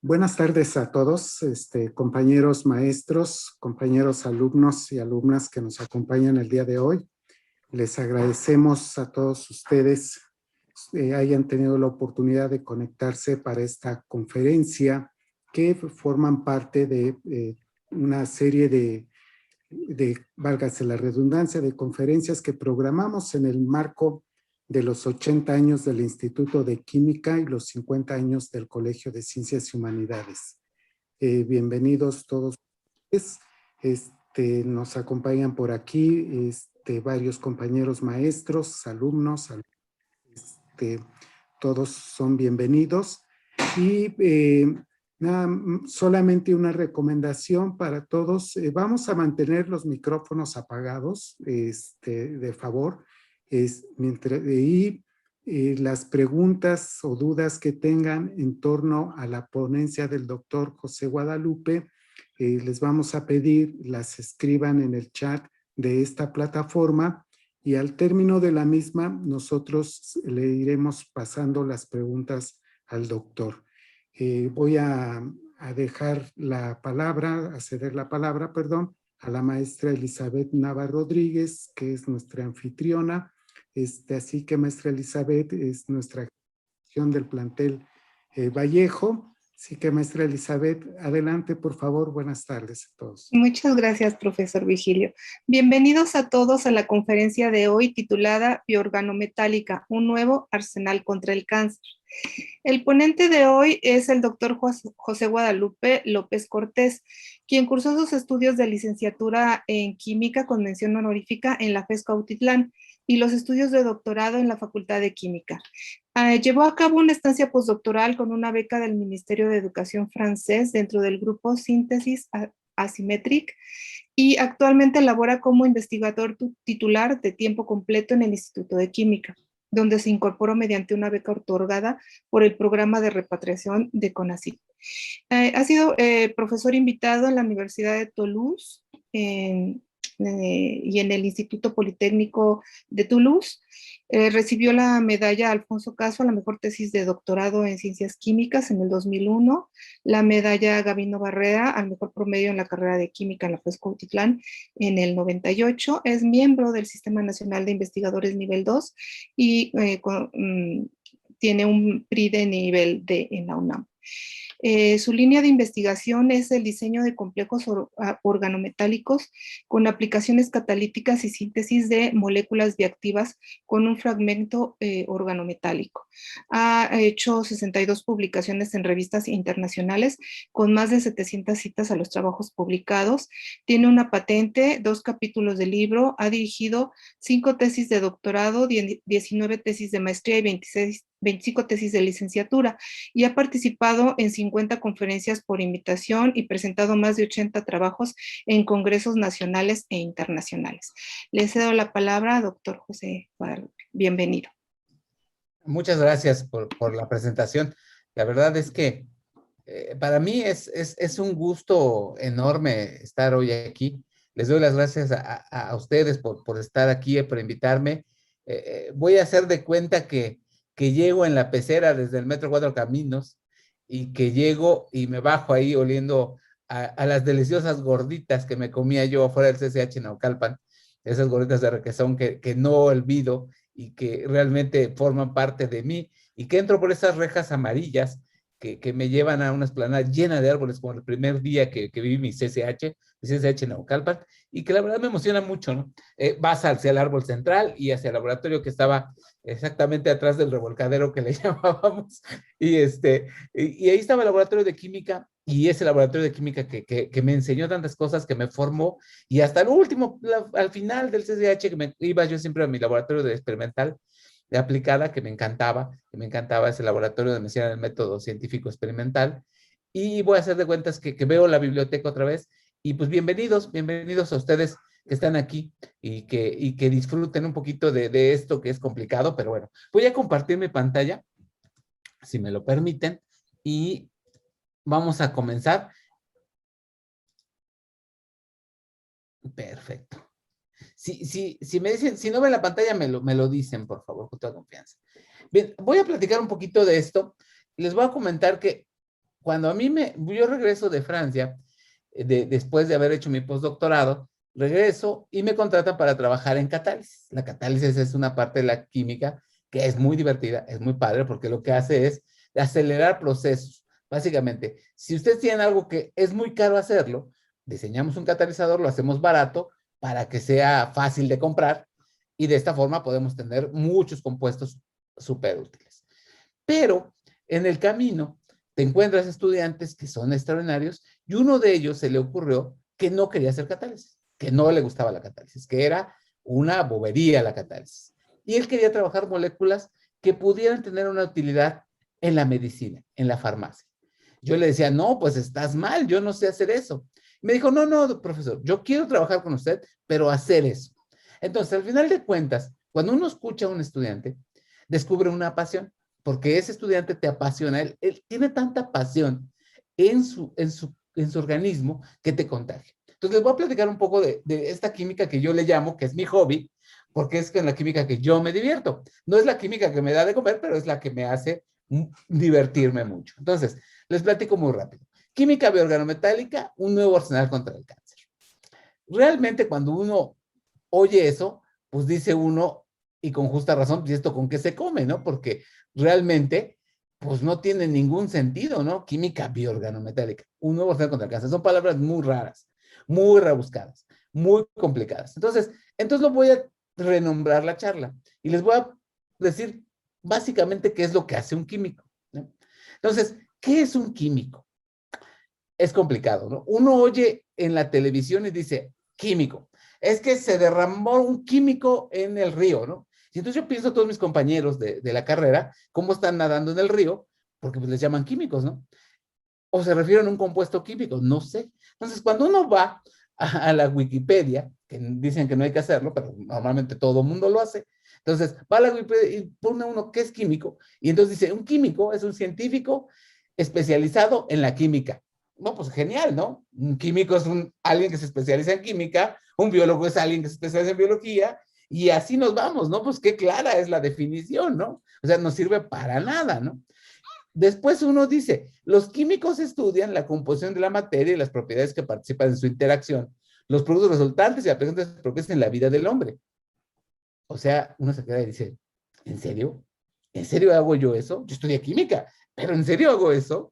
Buenas tardes a todos, compañeros maestros, compañeros alumnos y alumnas que nos acompañan el día de hoy. Les agradecemos a todos ustedes hayan tenido la oportunidad de conectarse para esta conferencia que forman parte de una serie válgase la redundancia, de conferencias que programamos en el marco de los 80 años del Instituto de Química y los 50 años del Colegio de Ciencias y Humanidades. Bienvenidos todos ustedes. Nos acompañan por aquí varios compañeros maestros, alumnos, todos son bienvenidos. Y solamente una recomendación para todos. Vamos a mantener los micrófonos apagados, de favor. Las preguntas o dudas que tengan en torno a la ponencia del doctor José Guadalupe, les vamos a pedir las escriban en el chat de esta plataforma y al término de la misma nosotros le iremos pasando las preguntas al doctor. Voy a dejar la palabra, a ceder la palabra, perdón, a la maestra Elizabeth Nava Rodríguez, que es nuestra anfitriona. Así que maestra Elizabeth es nuestra gestión del plantel Vallejo. Así que maestra Elizabeth, adelante por favor, buenas tardes a todos. Muchas gracias, profesor Vigilio. Bienvenidos a todos a la conferencia de hoy titulada Bioorganometálica, un nuevo arsenal contra el cáncer. El ponente de hoy es el doctor José Guadalupe López Cortés, quien cursó sus estudios de licenciatura en Química con mención honorífica en la FES Cuautitlán y los estudios de doctorado en la Facultad de Química. Llevó a cabo una estancia postdoctoral con una beca del Ministerio de Educación francés dentro del grupo Síntesis Asymmetric y actualmente labora como investigador titular de tiempo completo en el Instituto de Química, donde se incorporó mediante una beca otorgada por el programa de repatriación de CONACYT. Ha sido profesor invitado en la Universidad de Toulouse y en el Instituto Politécnico de Toulouse. Recibió la medalla Alfonso Caso a la mejor tesis de doctorado en ciencias químicas en el 2001, la medalla Gabino Barrera al mejor promedio en la carrera de química en la FES Cuautitlán en el 98, es miembro del Sistema Nacional de Investigadores nivel 2 y tiene un PRI de nivel D en la UNAM. Su línea de investigación es el diseño de complejos organometálicos con aplicaciones catalíticas y síntesis de moléculas bioactivas con un fragmento organometálico. Ha hecho 62 publicaciones en revistas internacionales con más de 700 citas a los trabajos publicados. Tiene una patente, 2 capítulos de libro, ha dirigido 5 tesis de doctorado, 19 tesis de maestría y 25 tesis de licenciatura y ha participado en 50 conferencias por invitación y presentado más de 80 trabajos en congresos nacionales e internacionales. Le cedo la palabra a doctor José Guadalupe. Bienvenido. Muchas gracias por la presentación. La verdad es que para mí es un gusto enorme estar hoy aquí. Les doy las gracias a ustedes por estar aquí, por invitarme. Voy a hacer de cuenta que llego en la pecera desde el Metro Cuatro Caminos y que llego y me bajo ahí oliendo a las deliciosas gorditas que me comía yo afuera del CCH Naucalpan, esas gorditas de requesón que no olvido y que realmente forman parte de mí y que entro por esas rejas amarillas que me llevan a una explanada llena de árboles como el primer día que viví mi CCH Naucalpan, y que la verdad me emociona mucho, ¿no? Vas hacia el árbol central y hacia el laboratorio que estaba exactamente atrás del revolcadero que le llamábamos, y ahí estaba el laboratorio de química, y ese laboratorio de química que me enseñó tantas cosas, que me formó, y hasta el último, al final del CCH, iba yo siempre a mi laboratorio de experimental, de aplicada, que me encantaba ese laboratorio donde me hacían el método científico experimental, y voy a hacer de cuentas que veo la biblioteca otra vez, y pues bienvenidos a ustedes que están aquí y que disfruten un poquito de esto que es complicado, pero bueno, voy a compartir mi pantalla, si me lo permiten, y vamos a comenzar. Perfecto. Si me dicen, si no ven la pantalla, me lo dicen, por favor, con toda confianza. Bien, voy a platicar un poquito de esto. Les voy a comentar que cuando yo regreso de Francia, después de haber hecho mi postdoctorado, regreso y me contratan para trabajar en catálisis. La catálisis es una parte de la química que es muy divertida, es muy padre, porque lo que hace es acelerar procesos. Básicamente, si ustedes tienen algo que es muy caro hacerlo, diseñamos un catalizador, lo hacemos barato para que sea fácil de comprar y de esta forma podemos tener muchos compuestos súper útiles. Pero en el camino te encuentras estudiantes que son extraordinarios y uno de ellos se le ocurrió que no quería hacer catálisis, que no le gustaba la catálisis, que era una bobería la catálisis. Y él quería trabajar moléculas que pudieran tener una utilidad en la medicina, en la farmacia. Yo le decía, no, pues estás mal, yo no sé hacer eso. Me dijo, no, no, profesor, yo quiero trabajar con usted, pero hacer eso. Entonces, al final de cuentas, cuando uno escucha a un estudiante, descubre una pasión, porque ese estudiante te apasiona. Él tiene tanta pasión en su organismo que te contagia. Entonces, les voy a platicar un poco de esta química que yo le llamo, que es mi hobby, porque es con la química que yo me divierto. No es la química que me da de comer, pero es la que me hace divertirme mucho. Entonces, les platico muy rápido. Química bioorganometálica, un nuevo arsenal contra el cáncer. Realmente cuando uno oye eso, pues dice uno, y con justa razón, ¿y esto con qué se come, no? Porque realmente, pues no tiene ningún sentido, ¿no? Química bioorganometálica, un nuevo arsenal contra el cáncer. Son palabras muy raras, muy rebuscadas, muy complicadas. Entonces lo voy a renombrar la charla y les voy a decir básicamente qué es lo que hace un químico, ¿no? Entonces, ¿qué es un químico? Es complicado, ¿no? Uno oye en la televisión y dice, químico. Es que se derramó un químico en el río, ¿no? Y entonces yo pienso a todos mis compañeros de la carrera, cómo están nadando en el río, porque pues les llaman químicos, ¿no? O se refieren a un compuesto químico, no sé. Entonces, cuando uno va a la Wikipedia, que dicen que no hay que hacerlo, pero normalmente todo el mundo lo hace, entonces va a la Wikipedia y pone uno qué es químico, y entonces dice, un químico es un científico especializado en la química. No, pues genial, ¿no? Un químico es alguien que se especializa en química, un biólogo es alguien que se especializa en biología, y así nos vamos, ¿no? Pues qué clara es la definición, ¿no? O sea, no sirve para nada, ¿no? Después uno dice, los químicos estudian la composición de la materia y las propiedades que participan en su interacción, los productos resultantes y aplicaciones propias en la vida del hombre. O sea, uno se queda y dice, ¿en serio? ¿En serio hago yo eso? Yo estudié química, pero ¿en serio hago eso?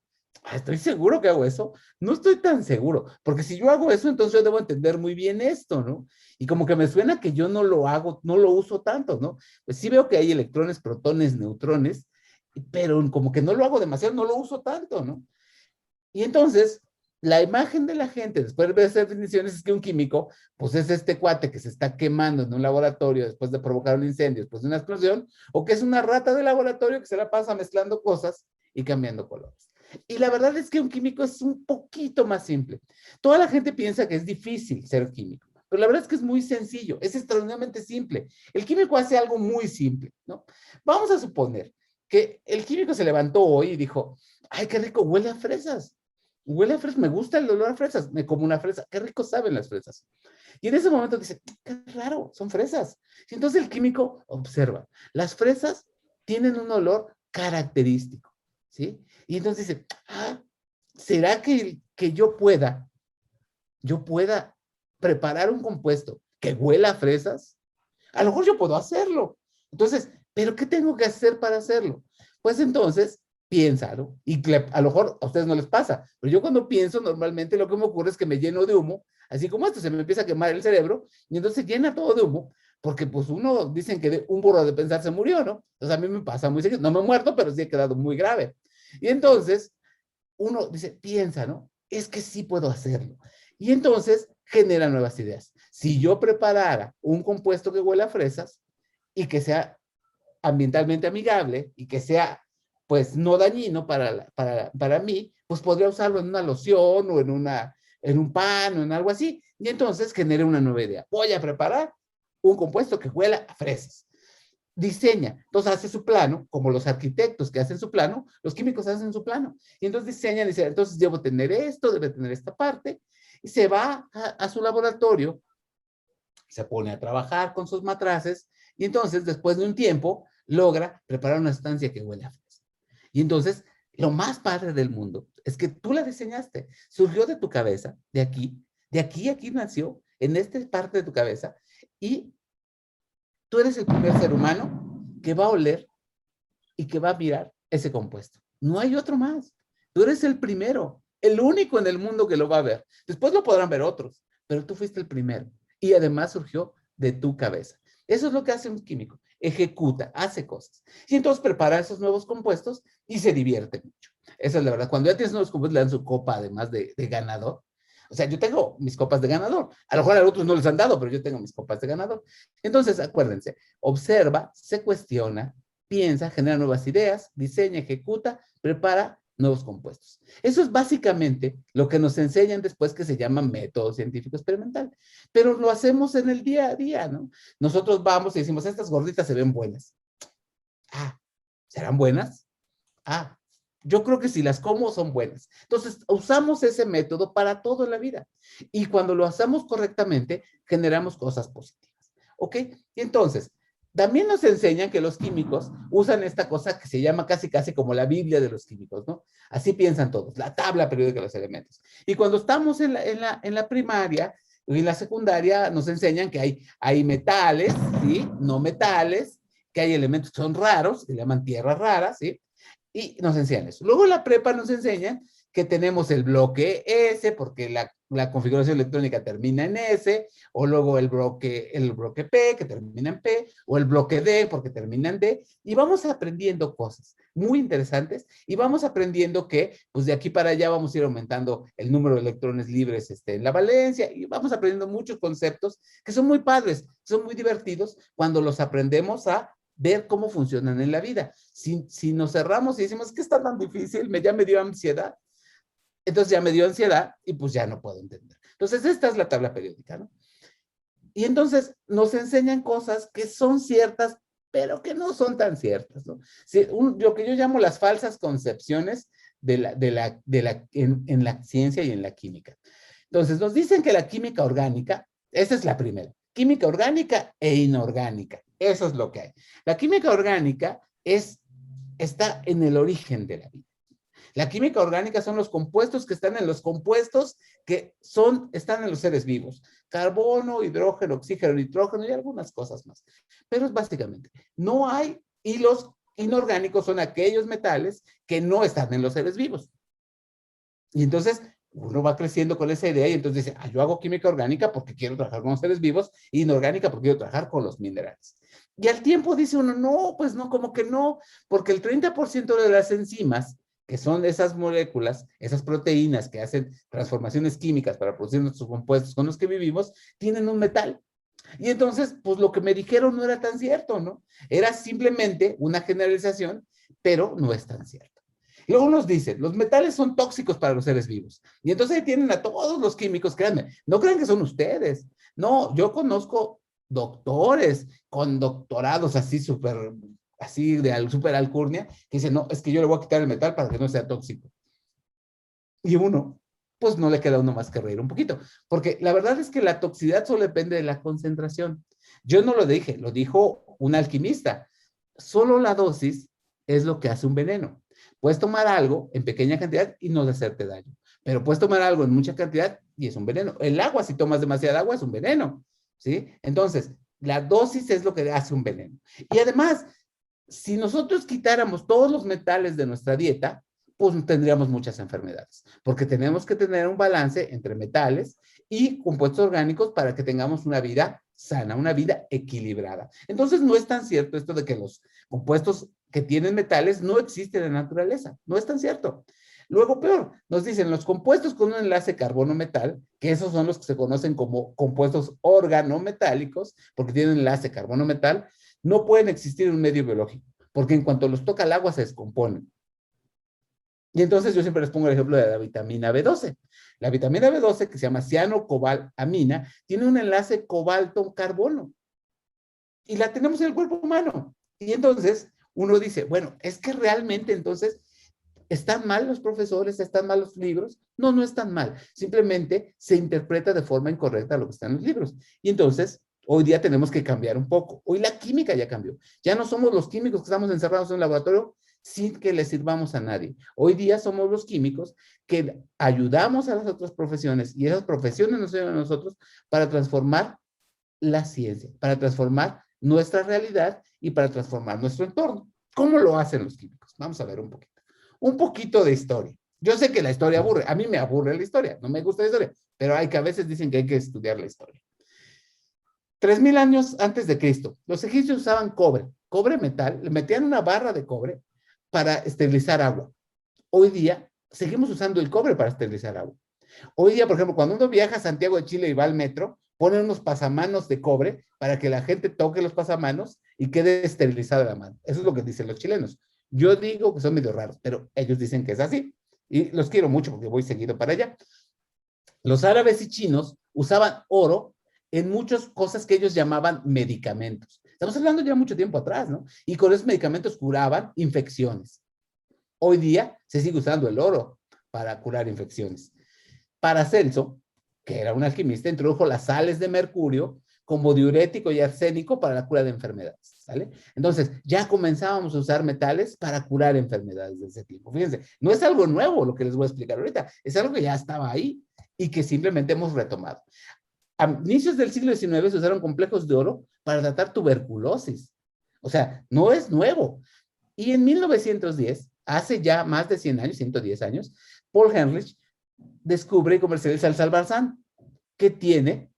¿Estoy seguro que hago eso? No estoy tan seguro, porque si yo hago eso, entonces yo debo entender muy bien esto, ¿no? Y como que me suena que yo no lo hago, no lo uso tanto, ¿no? Pues sí veo que hay electrones, protones, neutrones, pero como que no lo hago demasiado, no lo uso tanto, ¿no? Y entonces, la imagen de la gente, después de ver esas definiciones, es que un químico, pues es este cuate que se está quemando en un laboratorio después de provocar un incendio, después de una explosión, o que es una rata de laboratorio que se la pasa mezclando cosas y cambiando colores. Y la verdad es que un químico es un poquito más simple. Toda la gente piensa que es difícil ser químico, pero la verdad es que es muy sencillo, es extraordinariamente simple. El químico hace algo muy simple, ¿no? Vamos a suponer que el químico se levantó hoy y dijo, ay, qué rico, huele a fresas. Huele a fresas, me gusta el olor a fresas, me como una fresa, qué rico saben las fresas. Y en ese momento dice, qué raro, son fresas. Y entonces el químico observa, las fresas tienen un olor característico, ¿sí? Y entonces dice, ¿será que yo pueda preparar un compuesto que huela a fresas? A lo mejor yo puedo hacerlo. Entonces, ¿pero qué tengo que hacer para hacerlo? Pues entonces, piénsalo. Y a lo mejor a ustedes no les pasa, pero yo cuando pienso, normalmente lo que me ocurre es que me lleno de humo, así como esto, se me empieza a quemar el cerebro, y entonces se llena todo de humo, porque pues uno, dicen que un burro de pensar se murió, ¿no? Entonces a mí me pasa muy seguido, no me he muerto, pero sí he quedado muy grave. Y entonces, uno dice, piensa, ¿no? Es que sí puedo hacerlo. Y entonces genera nuevas ideas. Si yo preparara un compuesto que huela a fresas y que sea ambientalmente amigable y que sea, pues, no dañino para mí, pues podría usarlo en una loción o en un pan o en algo así. Y entonces genera una nueva idea. Voy a preparar un compuesto que huela a fresas. Diseña, entonces hace su plano, como los arquitectos que hacen su plano, los químicos hacen su plano, y entonces diseñan y dicen, entonces debo tener esto, debe tener esta parte, y se va a su laboratorio, se pone a trabajar con sus matraces, y entonces después de un tiempo logra preparar una sustancia que huele a fresa. Y entonces lo más padre del mundo es que tú la diseñaste, surgió de tu cabeza, aquí nació, en esta parte de tu cabeza, y tú eres el primer ser humano que va a oler y que va a mirar ese compuesto. No hay otro más. Tú eres el primero, el único en el mundo que lo va a ver. Después lo podrán ver otros, pero tú fuiste el primero. Y además surgió de tu cabeza. Eso es lo que hace un químico. Ejecuta, hace cosas. Y entonces prepara esos nuevos compuestos y se divierte mucho. Esa es la verdad. Cuando ya tienes nuevos compuestos, le dan su copa además de ganador. O sea, yo tengo mis copas de ganador. A lo mejor a otros no les han dado, pero yo tengo mis copas de ganador. Entonces, acuérdense, observa, se cuestiona, piensa, genera nuevas ideas, diseña, ejecuta, prepara nuevos compuestos. Eso es básicamente lo que nos enseñan después, que se llama método científico experimental. Pero lo hacemos en el día a día, ¿no? Nosotros vamos y decimos, estas gorditas se ven buenas. Ah, ¿serán buenas? Ah, yo creo que si las como son buenas. Entonces, usamos ese método para todo en la vida. Y cuando lo hacemos correctamente, generamos cosas positivas. ¿Ok? Y entonces, también nos enseñan que los químicos usan esta cosa que se llama casi como la Biblia de los químicos, ¿no? Así piensan todos, la tabla periódica de los elementos. Y cuando estamos en la primaria y en la secundaria, nos enseñan que hay metales, ¿sí? No metales, que hay elementos que son raros, que se llaman tierras raras, ¿sí? Y nos enseñan eso. Luego en la prepa nos enseñan que tenemos el bloque S, porque la configuración electrónica termina en S, o luego el bloque P, que termina en P, o el bloque D, porque termina en D, y vamos aprendiendo cosas muy interesantes, y vamos aprendiendo que, pues de aquí para allá vamos a ir aumentando el número de electrones libres en la valencia, y vamos aprendiendo muchos conceptos que son muy padres, son muy divertidos, cuando los aprendemos a ver cómo funcionan en la vida. Si nos cerramos y decimos, ¿qué está tan difícil? Ya me dio ansiedad. Entonces ya me dio ansiedad y pues ya no puedo entender. Entonces esta es la tabla periódica, ¿no? Y entonces nos enseñan cosas que son ciertas, pero que no son tan ciertas, ¿no? Lo que yo llamo las falsas concepciones en la ciencia y en la química. Entonces nos dicen que la química orgánica, esa es la primera, química orgánica e inorgánica. Eso es lo que hay. La química orgánica está en el origen de la vida. La química orgánica son los compuestos que están en los compuestos que están en los seres vivos. Carbono, hidrógeno, oxígeno, nitrógeno y algunas cosas más. Pero es básicamente, no hay, y los inorgánicos son aquellos metales que no están en los seres vivos. Y entonces uno va creciendo con esa idea y entonces dice, yo hago química orgánica porque quiero trabajar con los seres vivos, y inorgánica porque quiero trabajar con los minerales. Y al tiempo dice uno, no, pues no, como que no, porque el 30% de las enzimas, que son esas moléculas, esas proteínas que hacen transformaciones químicas para producir nuestros compuestos con los que vivimos, tienen un metal. Y entonces, pues lo que me dijeron no era tan cierto, ¿no? Era simplemente una generalización, pero no es tan cierto. Luego nos dicen, los metales son tóxicos para los seres vivos. Y entonces ahí tienen a todos los químicos, créanme, no crean que son ustedes. No, yo conozco doctores con doctorados así súper alcurnia, que dicen, no, es que yo le voy a quitar el metal para que no sea tóxico. Y uno, pues no le queda a uno más que reír un poquito, porque la verdad es que la toxicidad solo depende de la concentración. Yo no lo dije, lo dijo un alquimista. Solo la dosis es lo que hace un veneno. Puedes tomar algo en pequeña cantidad y no hacerte daño, pero puedes tomar algo en mucha cantidad y es un veneno. El agua, si tomas demasiada agua, es un veneno, ¿sí? Entonces, la dosis es lo que hace un veneno. Y además, si nosotros quitáramos todos los metales de nuestra dieta, pues tendríamos muchas enfermedades, porque tenemos que tener un balance entre metales y compuestos orgánicos para que tengamos una vida sana, una vida equilibrada. Entonces, no es tan cierto esto de que los compuestos que tienen metales no existen en la naturaleza. No es tan cierto. Luego, peor, nos dicen los compuestos con un enlace carbono-metal, que esos son los que se conocen como compuestos organometálicos, porque tienen enlace carbono-metal, no pueden existir en un medio biológico, porque en cuanto los toca el agua se descomponen. Y entonces yo siempre les pongo el ejemplo de la vitamina B12. La vitamina B12, que se llama cianocobalamina, tiene un enlace cobalto-carbono. Y la tenemos en el cuerpo humano. Y entonces uno dice, bueno, es que realmente entonces, ¿están mal los profesores? ¿Están mal los libros? No, no están mal. Simplemente se interpreta de forma incorrecta lo que está en los libros. Y entonces, hoy día tenemos que cambiar un poco. Hoy la química ya cambió. Ya no somos los químicos que estamos encerrados en un laboratorio sin que le sirvamos a nadie. Hoy día somos los químicos que ayudamos a las otras profesiones y esas profesiones nos ayudan a nosotros para transformar la ciencia, para transformar nuestra realidad y para transformar nuestro entorno. ¿Cómo lo hacen los químicos? Vamos a ver un poquito. Un poquito de historia. Yo sé que la historia aburre. A mí me aburre la historia. No me gusta la historia. Pero hay que a veces dicen que hay que estudiar la historia. 3000 años antes de Cristo, los egipcios usaban cobre metal, le metían una barra de cobre para esterilizar agua. Hoy día seguimos usando el cobre para esterilizar agua. Hoy día, por ejemplo, cuando uno viaja a Santiago de Chile y va al metro, ponen unos pasamanos de cobre para que la gente toque los pasamanos y quede esterilizada la mano. Eso es lo que dicen los chilenos. Yo digo que son medio raros, pero ellos dicen que es así. Y los quiero mucho porque voy seguido para allá. Los árabes y chinos usaban oro en muchas cosas que ellos llamaban medicamentos. Estamos hablando ya mucho tiempo atrás, ¿no? Y con esos medicamentos curaban infecciones. Hoy día se sigue usando el oro para curar infecciones. Paracelso, que era un alquimista, introdujo las sales de mercurio como diurético y arsénico para la cura de enfermedades, ¿sale? Entonces, ya comenzábamos a usar metales para curar enfermedades de ese tipo. Fíjense, no es algo nuevo lo que les voy a explicar ahorita, es algo que ya estaba ahí y que simplemente hemos retomado. A inicios del siglo XIX se usaron complejos de oro para tratar tuberculosis. O sea, no es nuevo. Y en 1910, hace ya más de 100 años, 110 años, Paul Ehrlich descubre y comercializa el Salvarsan, que tiene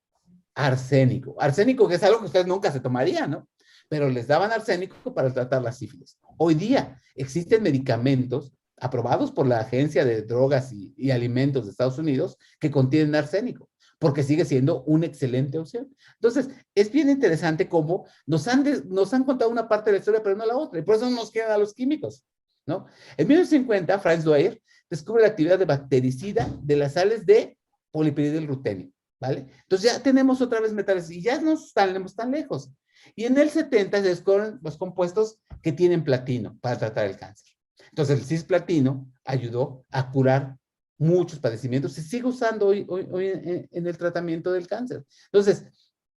arsénico. Arsénico que es algo que ustedes nunca se tomarían, ¿no? Pero les daban arsénico para tratar la sífilis. Hoy día existen medicamentos aprobados por la Agencia de Drogas y Alimentos de Estados Unidos que contienen arsénico, porque sigue siendo una excelente opción. Entonces, es bien interesante cómo nos han contado una parte de la historia, pero no la otra, y por eso nos quedan a los químicos, ¿no? En 1950, Franz Dwyer descubre la actividad de bactericida de las sales de polipiridilrutenio, ¿vale? Entonces ya tenemos otra vez metales y ya no estamos tan lejos. Y en el 70 se descubren los compuestos que tienen platino para tratar el cáncer. Entonces el cisplatino ayudó a curar muchos padecimientos. Se sigue usando hoy en el tratamiento del cáncer. Entonces,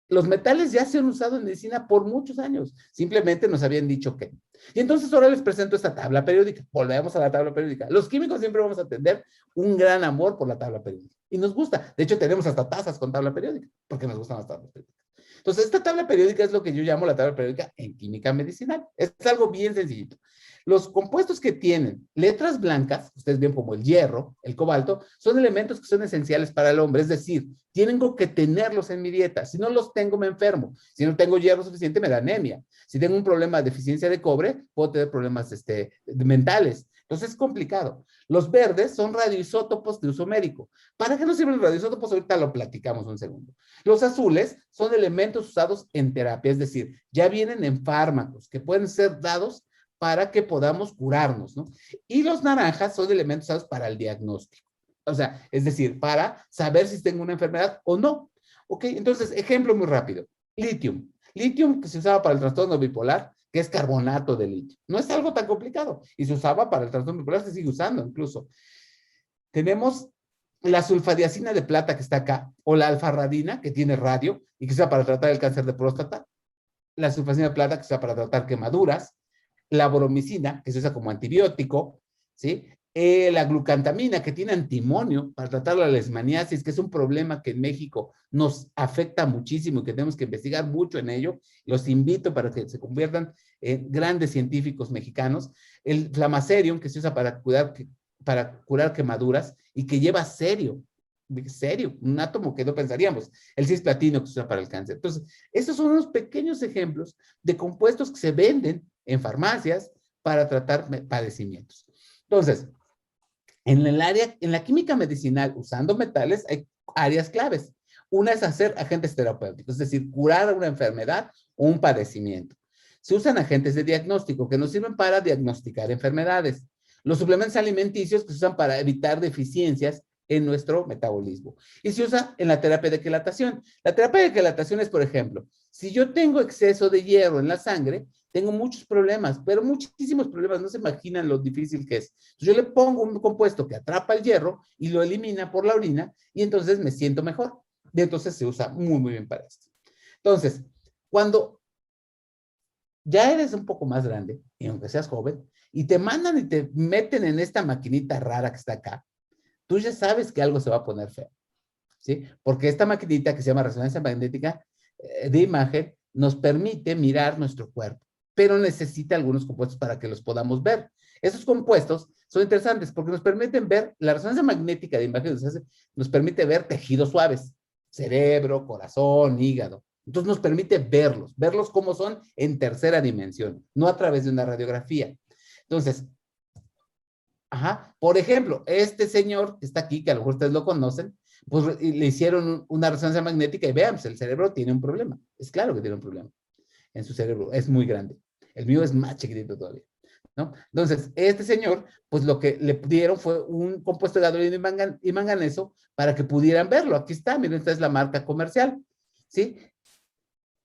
los metales ya se han usado en medicina por muchos años. Simplemente nos habían dicho que. Y entonces ahora les presento esta tabla periódica. Volvemos a la tabla periódica. Los químicos siempre vamos a tener un gran amor por la tabla periódica. Y nos gusta. De hecho, tenemos hasta tazas con tabla periódica, porque nos gustan las tablas periódicas. Entonces, esta tabla periódica es lo que yo llamo la tabla periódica en química medicinal. Es algo bien sencillito. Los compuestos que tienen letras blancas, ustedes ven como el hierro, el cobalto, son elementos que son esenciales para el hombre. Es decir, tengo que tenerlos en mi dieta. Si no los tengo, me enfermo. Si no tengo hierro suficiente, me da anemia. Si tengo un problema de deficiencia de cobre, puedo tener problemas mentales. Entonces es complicado. Los verdes son radioisótopos de uso médico. ¿Para qué nos sirven los radioisótopos? Ahorita lo platicamos un segundo. Los azules son elementos usados en terapia, es decir, ya vienen en fármacos que pueden ser dados para que podamos curarnos, ¿no? Y los naranjas son elementos usados para el diagnóstico. O sea, es decir, para saber si tengo una enfermedad o no. ¿Ok? Entonces, ejemplo muy rápido. Litio. Litio que se usaba para el trastorno bipolar, que es carbonato de litio. No es algo tan complicado. Y se usaba para el trastorno bipolar, se sigue usando incluso. Tenemos la sulfadiacina de plata que está acá, o la alfarradina, que tiene radio, y que se usa para tratar el cáncer de próstata. La sulfadiacina de plata que se usa para tratar quemaduras. La boromicina, que se usa como antibiótico, ¿sí? La glucantamina, que tiene antimonio para tratar la leishmaniasis, que es un problema que en México nos afecta muchísimo y que tenemos que investigar mucho en ello. Los invito para que se conviertan en grandes científicos mexicanos. El flamacerium, que se usa para curar quemaduras y que lleva serio, un átomo que no pensaríamos. El cisplatino, que se usa para el cáncer. Entonces, estos son unos pequeños ejemplos de compuestos que se venden en farmacias para tratar padecimientos. Entonces, en la química medicinal, usando metales, hay áreas claves. Una es hacer agentes terapéuticos, es decir, curar una enfermedad o un padecimiento. Se usan agentes de diagnóstico que nos sirven para diagnosticar enfermedades. Los suplementos alimenticios que se usan para evitar deficiencias en nuestro metabolismo. Y se usa en la terapia de quelatación. La terapia de quelatación es, por ejemplo, si yo tengo exceso de hierro en la sangre, tengo muchos problemas, pero muchísimos problemas, no se imaginan lo difícil que es. Entonces, yo le pongo un compuesto que atrapa el hierro y lo elimina por la orina y entonces me siento mejor. Y entonces se usa muy, muy bien para esto. Entonces, cuando ya eres un poco más grande, y aunque seas joven, y te mandan y te meten en esta maquinita rara que está acá, tú ya sabes que algo se va a poner feo, ¿sí? Porque esta maquinita que se llama resonancia magnética de imagen nos permite mirar nuestro cuerpo, pero necesita algunos compuestos para que los podamos ver. Esos compuestos son interesantes porque nos permiten ver, la resonancia magnética de imagen nos permite ver tejidos suaves, cerebro, corazón, hígado. Entonces nos permite verlos como son en tercera dimensión, no a través de una radiografía. Entonces, por ejemplo, este señor que está aquí, que a lo mejor ustedes lo conocen, pues le hicieron una resonancia magnética y vean, pues el cerebro tiene un problema. Es claro que tiene un problema en su cerebro, es muy grande. El mío es más chiquitito todavía, ¿no? Entonces, este señor, pues lo que le dieron fue un compuesto de gadolino y manganeso para que pudieran verlo. Aquí está, miren, esta es la marca comercial, ¿sí?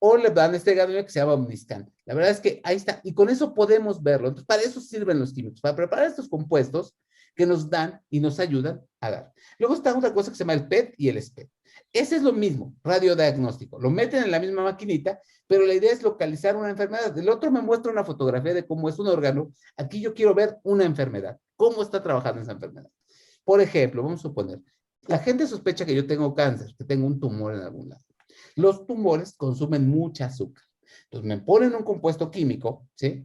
O le dan este gadolino que se llama Omniscan. La verdad es que ahí está, y con eso podemos verlo. Entonces, para eso sirven los químicos, para preparar estos compuestos que nos dan y nos ayudan a dar. Luego está otra cosa que se llama el PET y el SPET. Ese es lo mismo, radiodiagnóstico. Lo meten en la misma maquinita, pero la idea es localizar una enfermedad. El otro me muestra una fotografía de cómo es un órgano. Aquí yo quiero ver una enfermedad. ¿Cómo está trabajando esa enfermedad? Por ejemplo, vamos a suponer, la gente sospecha que yo tengo cáncer, que tengo un tumor en algún lado. Los tumores consumen mucha azúcar. Entonces me ponen un compuesto químico, ¿sí?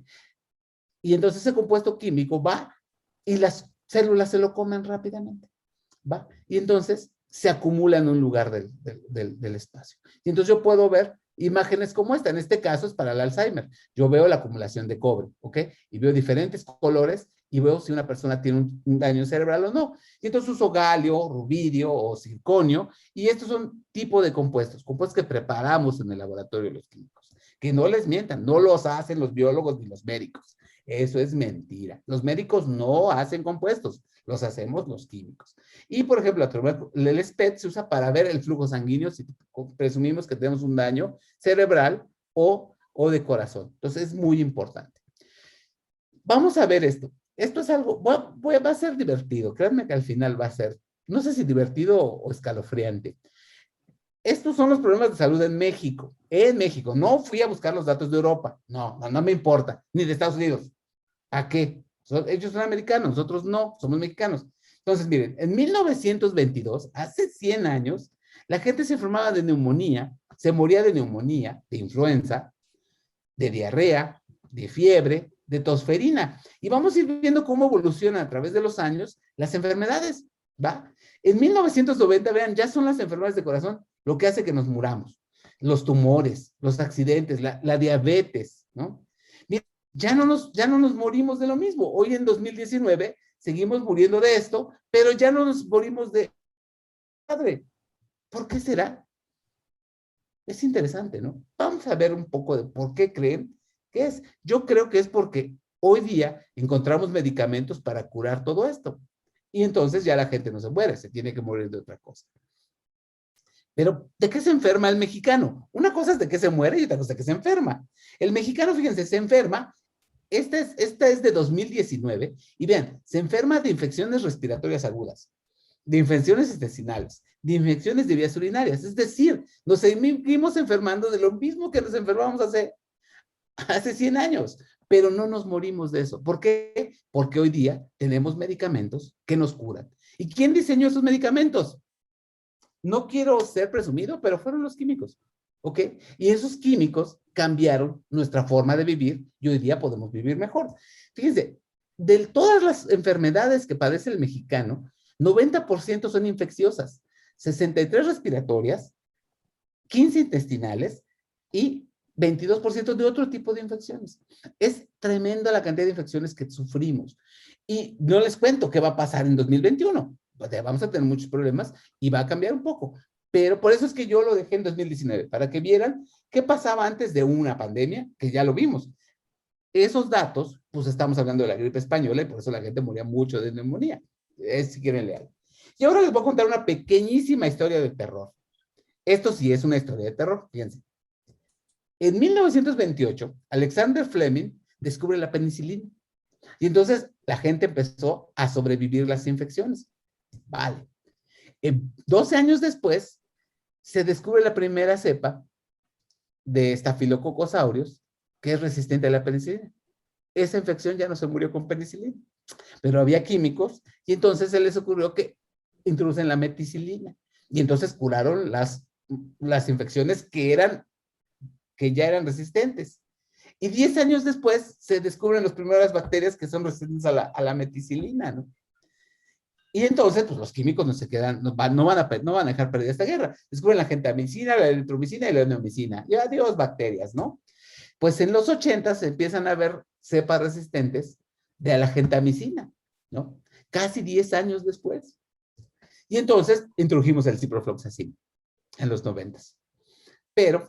Y entonces ese compuesto químico va y las células se lo comen rápidamente, ¿va? Y entonces se acumula en un lugar del espacio. Y entonces yo puedo ver imágenes como esta. En este caso es para el Alzheimer. Yo veo la acumulación de cobre, ¿ok? Y veo diferentes colores y veo si una persona tiene un daño cerebral o no. Y entonces uso galio, rubidio o circonio, y estos son tipo de compuestos que preparamos en el laboratorio de los químicos. Que no les mientan, no los hacen los biólogos ni los médicos. Eso es mentira. Los médicos no hacen compuestos, los hacemos los químicos. Y, por ejemplo, el SPET se usa para ver el flujo sanguíneo si presumimos que tenemos un daño cerebral o de corazón. Entonces, es muy importante. Vamos a ver esto. Esto es algo, va a ser divertido. Créanme que al final va a ser, no sé si divertido o escalofriante. Estos son los problemas de salud en México. En México. No fui a buscar los datos de Europa. No me importa. Ni de Estados Unidos. ¿A qué? Ellos son americanos, nosotros no, somos mexicanos. Entonces, miren, en 1922, hace 100 años, la gente se enfermaba de neumonía, se moría de neumonía, de influenza, de diarrea, de fiebre, de tosferina. Y vamos a ir viendo cómo evolucionan a través de los años las enfermedades, ¿va? En 1990, vean, ya son las enfermedades de corazón lo que hace que nos muramos. Los tumores, los accidentes, la diabetes, ¿no? Ya no nos morimos de lo mismo. Hoy en 2019 seguimos muriendo de esto, pero ya no nos morimos de padre. ¿Por qué será? Es interesante, ¿no? Vamos a ver un poco de por qué creen que es. Yo creo que es porque hoy día encontramos medicamentos para curar todo esto. Y entonces ya la gente no se muere, se tiene que morir de otra cosa. Pero, ¿de qué se enferma el mexicano? Una cosa es de qué se muere y otra cosa es de qué se enferma. El mexicano, fíjense, se enferma. Esta es de 2019 y vean, se enferma de infecciones respiratorias agudas, de infecciones intestinales, de infecciones de vías urinarias. Es decir, nos seguimos enfermando de lo mismo que nos enfermamos hace 100 años, pero no nos morimos de eso. ¿Por qué? Porque hoy día tenemos medicamentos que nos curan. ¿Y quién diseñó esos medicamentos? No quiero ser presumido, pero fueron los químicos. ¿Ok? Y esos químicos cambiaron nuestra forma de vivir y hoy día podemos vivir mejor. Fíjense, de todas las enfermedades que padece el mexicano, 90% son infecciosas, 63 respiratorias, 15 intestinales y 22% de otro tipo de infecciones. Es tremenda la cantidad de infecciones que sufrimos. Y no les cuento qué va a pasar en 2021. Vamos a tener muchos problemas y va a cambiar un poco. Pero por eso es que yo lo dejé en 2019, para que vieran qué pasaba antes de una pandemia, que ya lo vimos. Esos datos, pues estamos hablando de la gripe española y por eso la gente moría mucho de neumonía. Si quieren leer. Y ahora les voy a contar una pequeñísima historia de terror. Esto sí es una historia de terror, fíjense. En 1928, Alexander Fleming descubre la penicilina. Y entonces la gente empezó a sobrevivir las infecciones. Vale. 12 años después, se descubre la primera cepa de Staphylococcus aureus que es resistente a la penicilina. esa infección ya no se murió con penicilina, pero había químicos y entonces se les ocurrió que introducen la meticilina y entonces curaron las infecciones que ya eran resistentes. Y 10 años después se descubren las primeras bacterias que son resistentes a la meticilina, ¿no? Y entonces, pues los químicos no se quedan, no van a dejar perdida esta guerra. Descubren la gentamicina, la eritromicina y la neomicina. Y adiós, bacterias, ¿no? Pues en los 80 se empiezan a ver cepas resistentes de la gentamicina, ¿no? Casi 10 años después. Y entonces introdujimos el ciprofloxacin en los 90. Pero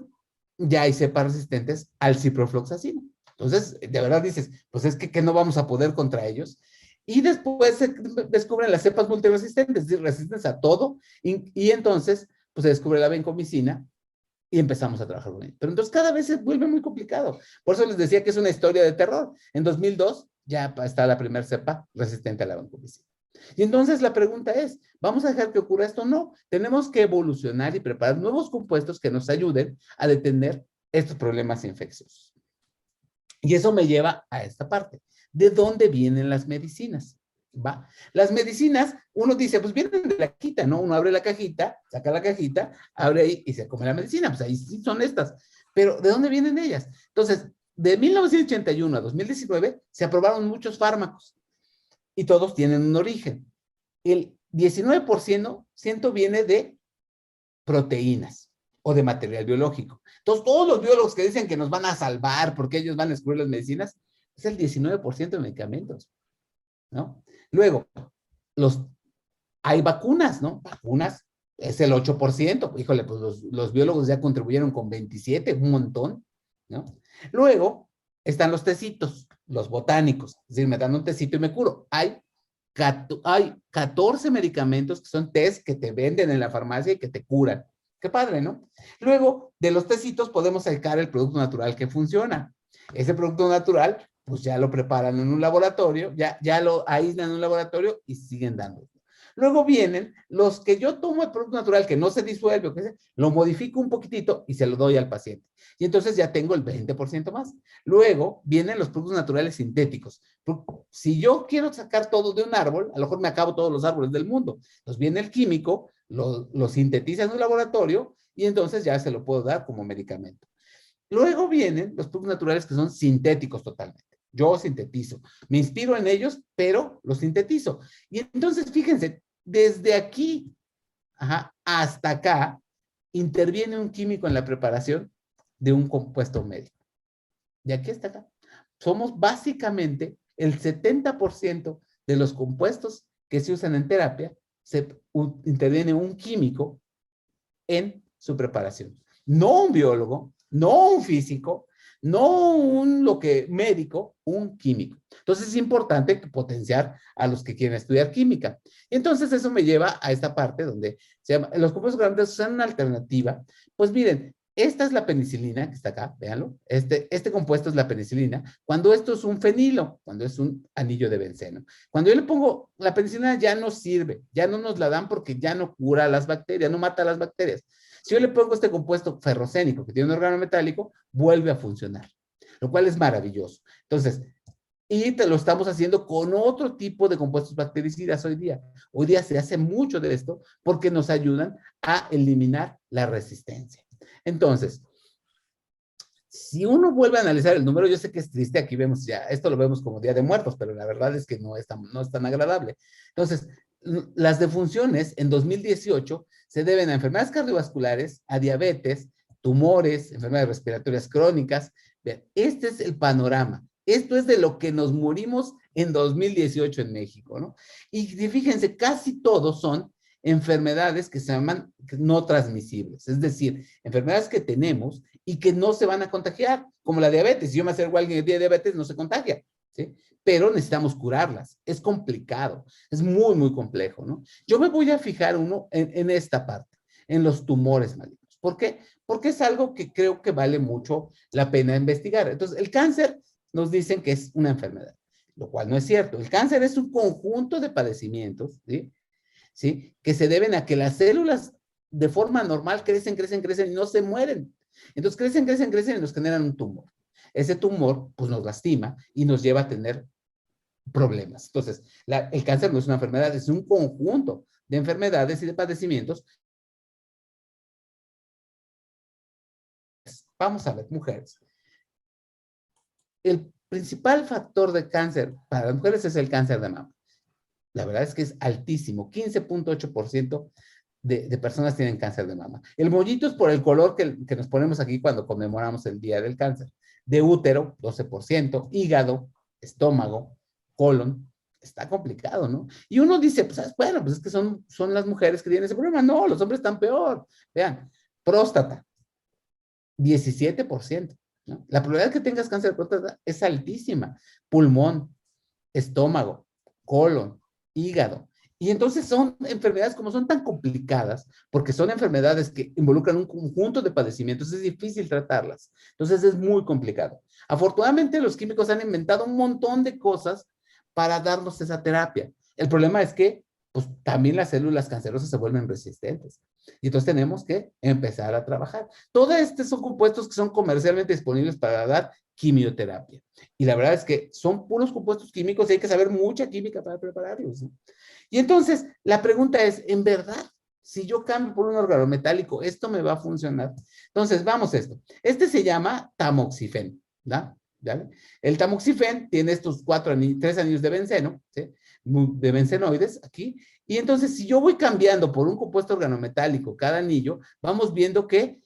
ya hay cepas resistentes al ciprofloxacino. Entonces, de verdad dices, pues es que no vamos a poder contra ellos. Y después se descubren las cepas multiresistentes, es decir, resistentes a todo, y entonces, pues se descubre la vancomicina y empezamos a trabajar con ello. Pero entonces cada vez se vuelve muy complicado. Por eso les decía que es una historia de terror. En 2002 ya está la primera cepa resistente a la vancomicina. Y entonces la pregunta es, ¿vamos a dejar que ocurra esto? No, tenemos que evolucionar y preparar nuevos compuestos que nos ayuden a detener estos problemas infecciosos. Y eso me lleva a esta parte. ¿De dónde vienen las medicinas? ¿Va? Las medicinas, uno dice, pues vienen de la cajita, ¿no? Uno abre la cajita, saca la cajita, abre ahí y se come la medicina. Pues ahí sí son estas. Pero ¿de dónde vienen ellas? Entonces, de 1981 a 2019 se aprobaron muchos fármacos y todos tienen un origen. El 19% viene de proteínas o de material biológico. Entonces, todos los biólogos que dicen que nos van a salvar porque ellos van a descubrir las medicinas, es el 19% de medicamentos, ¿no? Luego, hay vacunas, ¿no? Vacunas es el 8%. Híjole, pues los biólogos ya contribuyeron con 27, un montón, ¿no? Luego, están los tecitos, los botánicos. Es decir, me dan un tecito y me curo. Hay 14 medicamentos que son test que te venden en la farmacia y que te curan. Qué padre, ¿no? Luego, de los tecitos podemos sacar el producto natural que funciona. Ese producto natural, pues ya lo preparan en un laboratorio, ya lo aíslan en un laboratorio y siguen dando. Luego vienen los que yo tomo el producto natural que no se disuelve, o que sea, lo modifico un poquitito y se lo doy al paciente. Y entonces ya tengo el 20% más. Luego vienen los productos naturales sintéticos. Si yo quiero sacar todo de un árbol, a lo mejor me acabo todos los árboles del mundo. Entonces viene el químico, lo sintetiza en un laboratorio y entonces ya se lo puedo dar como medicamento. Luego vienen los productos naturales que son sintéticos totalmente. Yo sintetizo, me inspiro en ellos, pero los sintetizo. Y entonces, fíjense, desde aquí hasta acá, interviene un químico en la preparación de un compuesto médico. De aquí hasta acá. Somos básicamente el 70% de los compuestos que se usan en terapia, interviene un químico en su preparación. No un biólogo, no un físico, no un médico, un químico. Entonces es importante potenciar a los que quieren estudiar química. Entonces eso me lleva a esta parte donde se llama, los compuestos granulosos son una alternativa. Pues miren, esta es la penicilina que está acá, véanlo. Este compuesto es la penicilina. Cuando esto es un fenilo, cuando es un anillo de benceno. Cuando yo le pongo la penicilina ya no sirve, ya no nos la dan porque ya no cura las bacterias, no mata las bacterias. Si yo le pongo este compuesto ferrocénico que tiene un órgano metálico, vuelve a funcionar, lo cual es maravilloso. Entonces, y lo estamos haciendo con otro tipo de compuestos bactericidas hoy día. Hoy día se hace mucho de esto porque nos ayudan a eliminar la resistencia. Entonces, si uno vuelve a analizar el número, yo sé que es triste, aquí vemos ya, esto lo vemos como Día de Muertos, pero la verdad es que no es tan agradable. Entonces, las defunciones en 2018 se deben a enfermedades cardiovasculares, a diabetes, tumores, enfermedades respiratorias crónicas. Este es el panorama. Esto es de lo que nos morimos en 2018 en México, ¿no? Y fíjense, casi todos son enfermedades que se llaman no transmisibles, es decir, enfermedades que tenemos y que no se van a contagiar, como la diabetes. Si yo me acerco a alguien que tiene diabetes, no se contagia, ¿sí? Pero necesitamos curarlas. Es complicado, es muy, muy complejo, ¿no? Yo me voy a fijar en esta parte, en los tumores malignos. ¿Por qué? Porque es algo que creo que vale mucho la pena investigar. Entonces, el cáncer nos dicen que es una enfermedad, lo cual no es cierto. El cáncer es un conjunto de padecimientos, ¿sí? ¿Sí? Que se deben a que las células de forma normal crecen y no se mueren. Entonces crecen y nos generan un tumor. Ese tumor, pues nos lastima y nos lleva a tener problemas. Entonces, el cáncer no es una enfermedad, es un conjunto de enfermedades y de padecimientos. Vamos a ver, mujeres. El principal factor de cáncer para las mujeres es el cáncer de mama. La verdad es que es altísimo, 15.8% de personas tienen cáncer de mama. El mollito es por el color que nos ponemos aquí cuando conmemoramos el Día del Cáncer. De útero, 12%, hígado, estómago, colon. Está complicado, ¿no? Y uno dice, pues, bueno, pues es que son las mujeres que tienen ese problema. No, los hombres están peor. Vean, próstata, 17%, ¿no? La probabilidad de que tengas cáncer de próstata es altísima. Pulmón, estómago, colon, hígado. Y entonces son enfermedades, como son tan complicadas, porque son enfermedades que involucran un conjunto de padecimientos, es difícil tratarlas. Entonces es muy complicado. Afortunadamente los químicos han inventado un montón de cosas para darnos esa terapia. El problema es que pues, también las células cancerosas se vuelven resistentes. Y entonces tenemos que empezar a trabajar. Todos estos son compuestos que son comercialmente disponibles para dar quimioterapia. Y la verdad es que son puros compuestos químicos y hay que saber mucha química para prepararlos, ¿no? Y entonces, la pregunta es, ¿en verdad, si yo cambio por un órgano metálico, esto me va a funcionar? Entonces, vamos a esto. Este se llama tamoxifen, ¿da? ¿Vale? El tamoxifen tiene estos 3 anillos de benceno, ¿sí? De bencenoides aquí. Y entonces, si yo voy cambiando por un compuesto organometálico cada anillo, vamos viendo que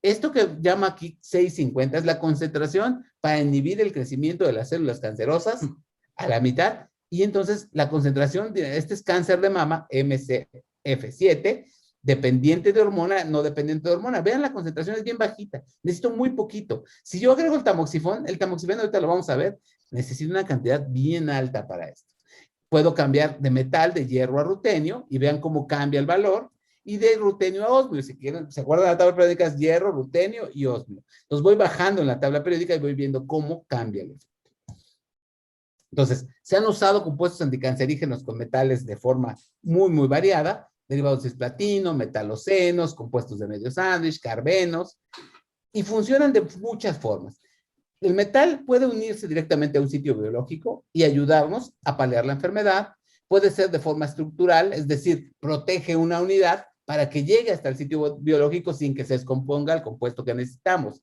esto que llama aquí 650 es la concentración para inhibir el crecimiento de las células cancerosas a la mitad. Y entonces la concentración de este es cáncer de mama, MCF7, dependiente de hormona, no dependiente de hormona. Vean, la concentración es bien bajita. Necesito muy poquito. Si yo agrego el tamoxifén ahorita lo vamos a ver, necesito una cantidad bien alta para esto. Puedo cambiar de metal, de hierro a rutenio, y vean cómo cambia el valor, y de rutenio a osmio. Si quieren, ¿se acuerdan de la tabla periódica? Es hierro, rutenio y osmio. Entonces voy bajando en la tabla periódica y voy viendo cómo cambia el efecto. Entonces, se han usado compuestos anticancerígenos con metales de forma muy, muy variada, derivados de cisplatino, metalocenos, compuestos de medio sándwich, carbenos, y funcionan de muchas formas. El metal puede unirse directamente a un sitio biológico y ayudarnos a paliar la enfermedad. Puede ser de forma estructural, es decir, protege una unidad para que llegue hasta el sitio biológico sin que se descomponga el compuesto que necesitamos.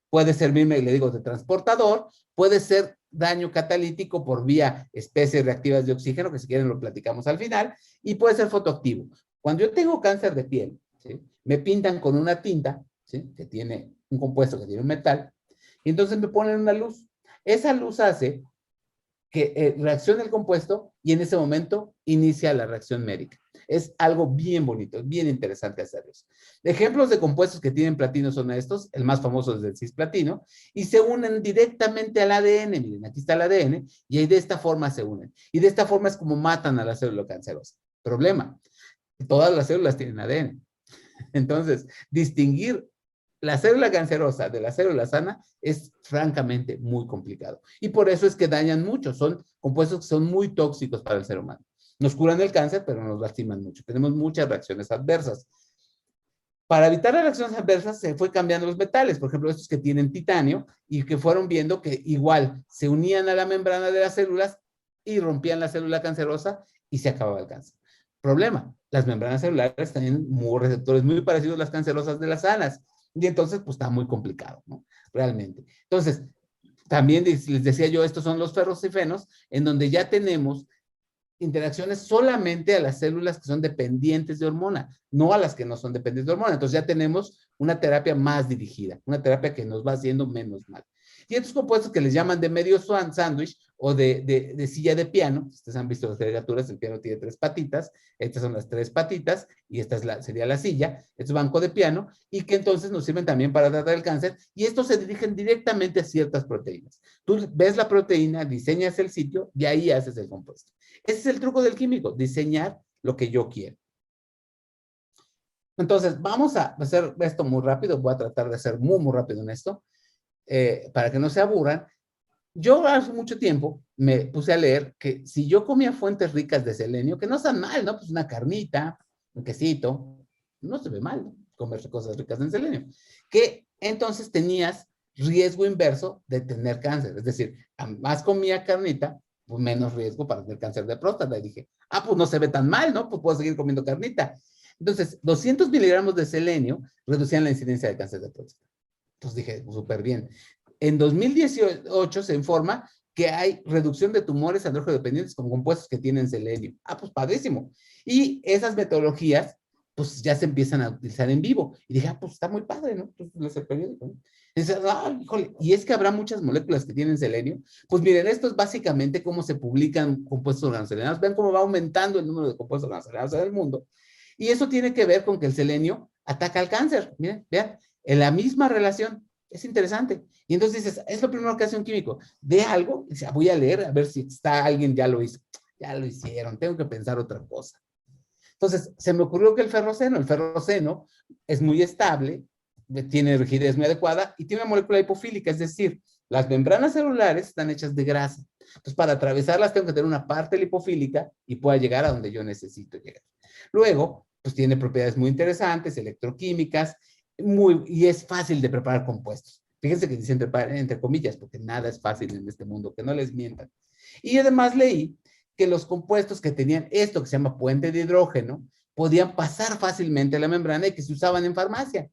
Puede servirme, le digo, de transportador, puede ser daño catalítico por vía especies reactivas de oxígeno, que si quieren lo platicamos al final, y puede ser fotoactivo. Cuando yo tengo cáncer de piel, ¿sí? Me pintan con una tinta, ¿sí? Que tiene un compuesto que tiene un metal, y entonces me ponen una luz. Esa luz hace que reaccione el compuesto y en ese momento inicia la reacción médica. Es algo bien bonito, es bien interesante hacerlos. Ejemplos de compuestos que tienen platino son estos, el más famoso es el cisplatino, y se unen directamente al ADN. Miren, aquí está el ADN, y ahí de esta forma se unen. Y de esta forma es como matan a la célula cancerosa. Problema, todas las células tienen ADN. Entonces, distinguir la célula cancerosa de la célula sana es francamente muy complicado. Y por eso es que dañan mucho. Son compuestos que son muy tóxicos para el ser humano. Nos curan el cáncer, pero nos lastiman mucho. Tenemos muchas reacciones adversas. Para evitar las reacciones adversas se fue cambiando los metales. Por ejemplo, estos que tienen titanio y que fueron viendo que igual se unían a la membrana de las células y rompían la célula cancerosa y se acababa el cáncer. Problema, las membranas celulares tienen receptores muy parecidos a las cancerosas de las sanas. Y entonces, pues está muy complicado, ¿no? Realmente. Entonces, también les decía yo, estos son los ferrocifenos, en donde ya tenemos interacciones solamente a las células que son dependientes de hormona, no a las que no son dependientes de hormona. Entonces ya tenemos una terapia más dirigida, una terapia que nos va haciendo menos mal. Y estos compuestos que les llaman de medio sándwich o de silla de piano, ustedes han visto las caricaturas, el piano tiene 3 patitas, estas son las 3 patitas y esta sería la silla, este es banco de piano, y que entonces nos sirven también para tratar el cáncer, y estos se dirigen directamente a ciertas proteínas. Tú ves la proteína, diseñas el sitio y ahí haces el compuesto. Ese es el truco del químico, diseñar lo que yo quiero. Entonces, vamos a hacer esto muy rápido, voy a tratar de hacer muy, muy rápido en esto, para que no se aburran. Yo hace mucho tiempo me puse a leer que si yo comía fuentes ricas de selenio, que no están mal, ¿no? Pues una carnita, un quesito, no se ve mal, ¿no? Comer cosas ricas en selenio. Que entonces tenías riesgo inverso de tener cáncer. Es decir, a más comía carnita, pues menos riesgo para tener cáncer de próstata. Y dije, pues no se ve tan mal, ¿no? Pues puedo seguir comiendo carnita. Entonces, 200 miligramos de selenio reducían la incidencia de cáncer de próstata. Entonces dije, súper bien. En 2018 se informa que hay reducción de tumores andrógeno-dependientes con compuestos que tienen selenio. Pues padrísimo. Y esas metodologías, pues ya se empiezan a utilizar en vivo. Y dije, pues está muy padre, ¿no? Pues les el periódico, ¿no? Y dice, híjole, y es que habrá muchas moléculas que tienen selenio. Pues miren, esto es básicamente cómo se publican compuestos organocelenados. Vean cómo va aumentando el número de compuestos organocelenados en el mundo. Y eso tiene que ver con que el selenio ataca al cáncer. Miren, vean, en la misma relación. Es interesante. Y entonces dices, es lo primero que hace un químico. Ve algo, y dice, voy a leer a ver si está alguien ya lo hizo. Ya lo hicieron, tengo que pensar otra cosa. Entonces, se me ocurrió que el ferroceno es muy estable, tiene rigidez muy adecuada y tiene una molécula hipofílica, es decir, las membranas celulares están hechas de grasa. Entonces, para atravesarlas tengo que tener una parte lipofílica y pueda llegar a donde yo necesito llegar. Luego, pues tiene propiedades muy interesantes, electroquímicas, y es fácil de preparar compuestos. Fíjense que dicen preparar entre comillas, porque nada es fácil en este mundo, que no les mientan. Y además leí que los compuestos que tenían esto que se llama puente de hidrógeno podían pasar fácilmente a la membrana y que se usaban en farmacia.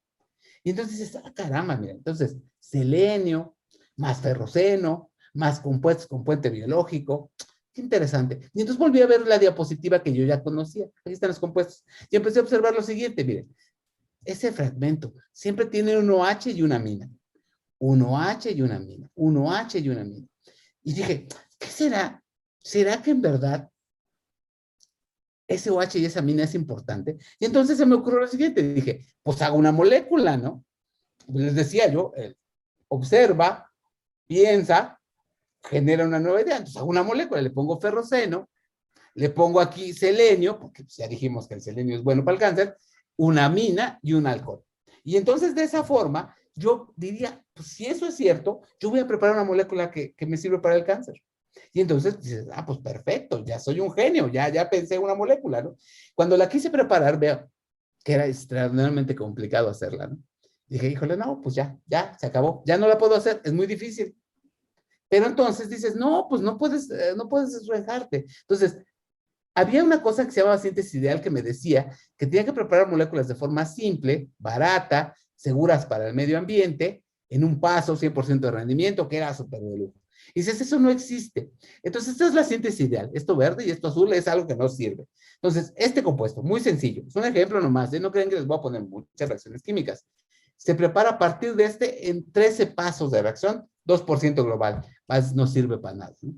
Y entonces dices, caramba, mira, entonces selenio, más ferroceno, más compuestos con puente biológico. Qué interesante. Y entonces volví a ver la diapositiva que yo ya conocía. Ahí están los compuestos. Y empecé a observar lo siguiente, miren. Ese fragmento siempre tiene un OH y una amina. Un OH y una amina. Un OH y una amina. Y dije, ¿qué será? ¿Será que en verdad ese OH y esa amina es importante? Y entonces se me ocurrió lo siguiente. Dije, pues hago una molécula, ¿no? Les decía yo, observa, piensa, genera una nueva idea. Entonces hago una molécula, le pongo ferroceno, le pongo aquí selenio, porque ya dijimos que el selenio es bueno para el cáncer, una amina y un alcohol. Y entonces de esa forma, yo diría, pues si eso es cierto, yo voy a preparar una molécula que me sirve para el cáncer. Y entonces dices, pues perfecto, ya soy un genio, ya pensé en una molécula, ¿no? Cuando la quise preparar, veo que era extraordinariamente complicado hacerla, ¿no? Dije, híjole, no, pues ya, se acabó, ya no la puedo hacer, es muy difícil. Pero entonces dices, no, pues no puedes rejarte. Entonces, había una cosa que se llamaba síntesis ideal que me decía que tenía que preparar moléculas de forma simple, barata, seguras para el medio ambiente, en un paso, 100% de rendimiento, que era súper de lujo. Y dices, eso no existe. Entonces, esta es la síntesis ideal. Esto verde y esto azul es algo que no sirve. Entonces, este compuesto, muy sencillo, es un ejemplo nomás, no creen que les voy a poner muchas reacciones químicas. Se prepara a partir de este en 13 pasos de reacción, 2% global. Más no sirve para nada, ¿no?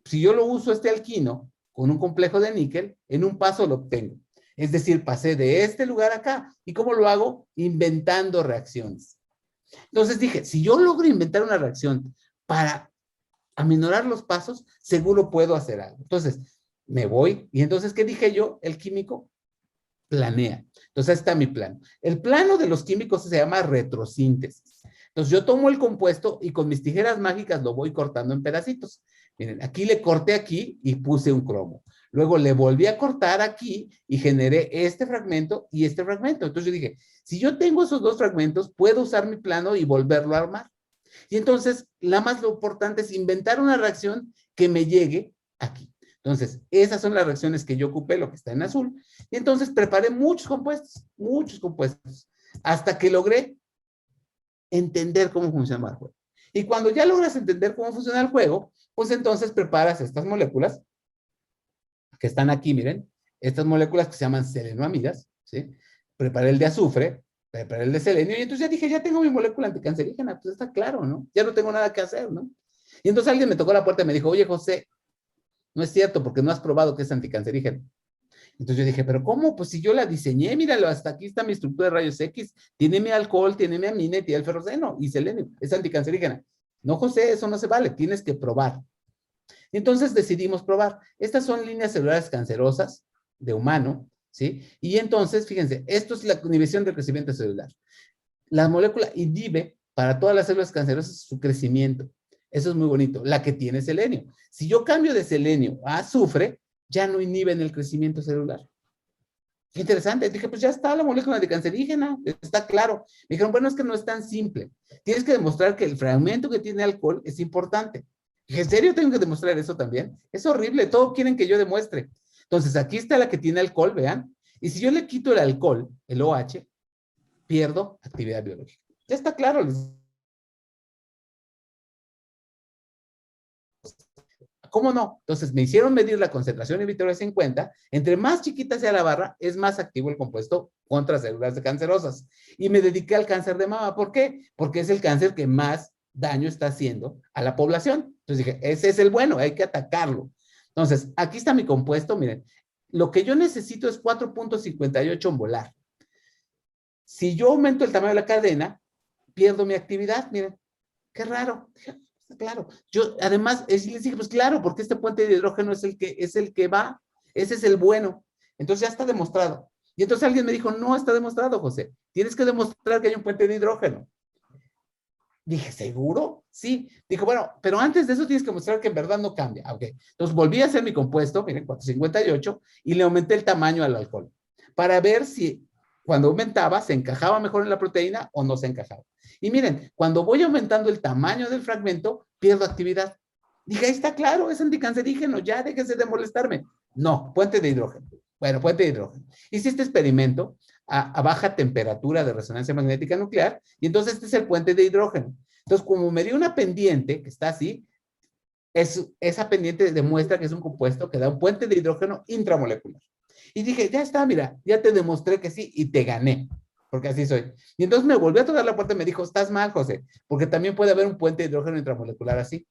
Si yo lo uso, este alquino, con un complejo de níquel, en un paso lo obtengo. Es decir, pasé de este lugar acá. ¿Y cómo lo hago? Inventando reacciones. Entonces dije, si yo logro inventar una reacción para aminorar los pasos, seguro puedo hacer algo. Entonces, me voy. Y entonces, ¿qué dije yo? El químico planea. Entonces, ahí está mi plano. El plano de los químicos se llama retrosíntesis. Entonces, yo tomo el compuesto y con mis tijeras mágicas lo voy cortando en pedacitos. Miren, aquí le corté aquí y puse un cromo. Luego le volví a cortar aquí y generé este fragmento y este fragmento. Entonces yo dije, si yo tengo esos dos fragmentos, puedo usar mi plano y volverlo a armar. Y entonces, lo importante es inventar una reacción que me llegue aquí. Entonces, esas son las reacciones que yo ocupé, lo que está en azul. Y entonces preparé muchos compuestos, hasta que logré entender cómo funciona el juego. Y cuando ya logras entender cómo funciona el juego, pues entonces preparas estas moléculas que están aquí, miren, estas moléculas que se llaman selenoamidas, ¿sí? Preparé el de azufre, preparé el de selenio, y entonces ya dije, ya tengo mi molécula anticancerígena, pues está claro, ¿no? Ya no tengo nada que hacer, ¿no? Y entonces alguien me tocó la puerta y me dijo, oye, José, no es cierto, porque no has probado que es anticancerígena. Entonces yo dije, ¿pero cómo? Pues si yo la diseñé, míralo, hasta aquí está mi estructura de rayos X, tiene mi alcohol, tiene mi amina y tiene el ferroceno y selenio, es anticancerígena. No, José, eso no se vale, tienes que probar. Y entonces decidimos probar. Estas son líneas celulares cancerosas de humano, ¿sí? Y entonces, fíjense, esto es la inhibición del crecimiento celular. La molécula inhibe para todas las células cancerosas su crecimiento. Eso es muy bonito. La que tiene selenio. Si yo cambio de selenio a azufre, ya no inhiben el crecimiento celular. Qué interesante. Dije, pues ya está la molécula anticancerígena, está claro. Me dijeron, bueno, es que no es tan simple. Tienes que demostrar que el fragmento que tiene alcohol es importante. Dije, ¿en serio tengo que demostrar eso también? Es horrible, todo quieren que yo demuestre. Entonces, aquí está la que tiene alcohol, vean. Y si yo le quito el alcohol, el OH, pierdo actividad biológica. Ya está claro. ¿Cómo no? Entonces me hicieron medir la concentración inhibitoria 50. Entre más chiquita sea la barra, es más activo el compuesto contra células cancerosas. Y me dediqué al cáncer de mama. ¿Por qué? Porque es el cáncer que más daño está haciendo a la población. Entonces dije, ese es el bueno, hay que atacarlo. Entonces, aquí está mi compuesto. Miren, lo que yo necesito es 4.58 en molar. Si yo aumento el tamaño de la cadena, pierdo mi actividad. Miren, qué raro. Claro, yo además les dije, pues claro, porque este puente de hidrógeno es el que va, ese es el bueno. Entonces ya está demostrado. Y entonces alguien me dijo, no está demostrado, José. Tienes que demostrar que hay un puente de hidrógeno. Dije, ¿seguro? Sí. Dijo, bueno, pero antes de eso tienes que mostrar que en verdad no cambia. Ok. Entonces volví a hacer mi compuesto, miren, 458, y le aumenté el tamaño al alcohol para ver si cuando aumentaba se encajaba mejor en la proteína o no se encajaba. Y miren, cuando voy aumentando el tamaño del fragmento, pierdo actividad. Dije, ahí está claro, es anticancerígeno, ya déjese de molestarme. No, puente de hidrógeno. Bueno, puente de hidrógeno. Hice este experimento a baja temperatura de resonancia magnética nuclear, y entonces este es el puente de hidrógeno. Entonces, como me dio una pendiente que está así, esa pendiente demuestra que es un compuesto que da un puente de hidrógeno intramolecular. Y dije, ya está, mira, ya te demostré que sí y te gané, porque así soy. Y entonces me volvió a tocar la puerta y me dijo, estás mal, José, porque también puede haber un puente de hidrógeno intramolecular así.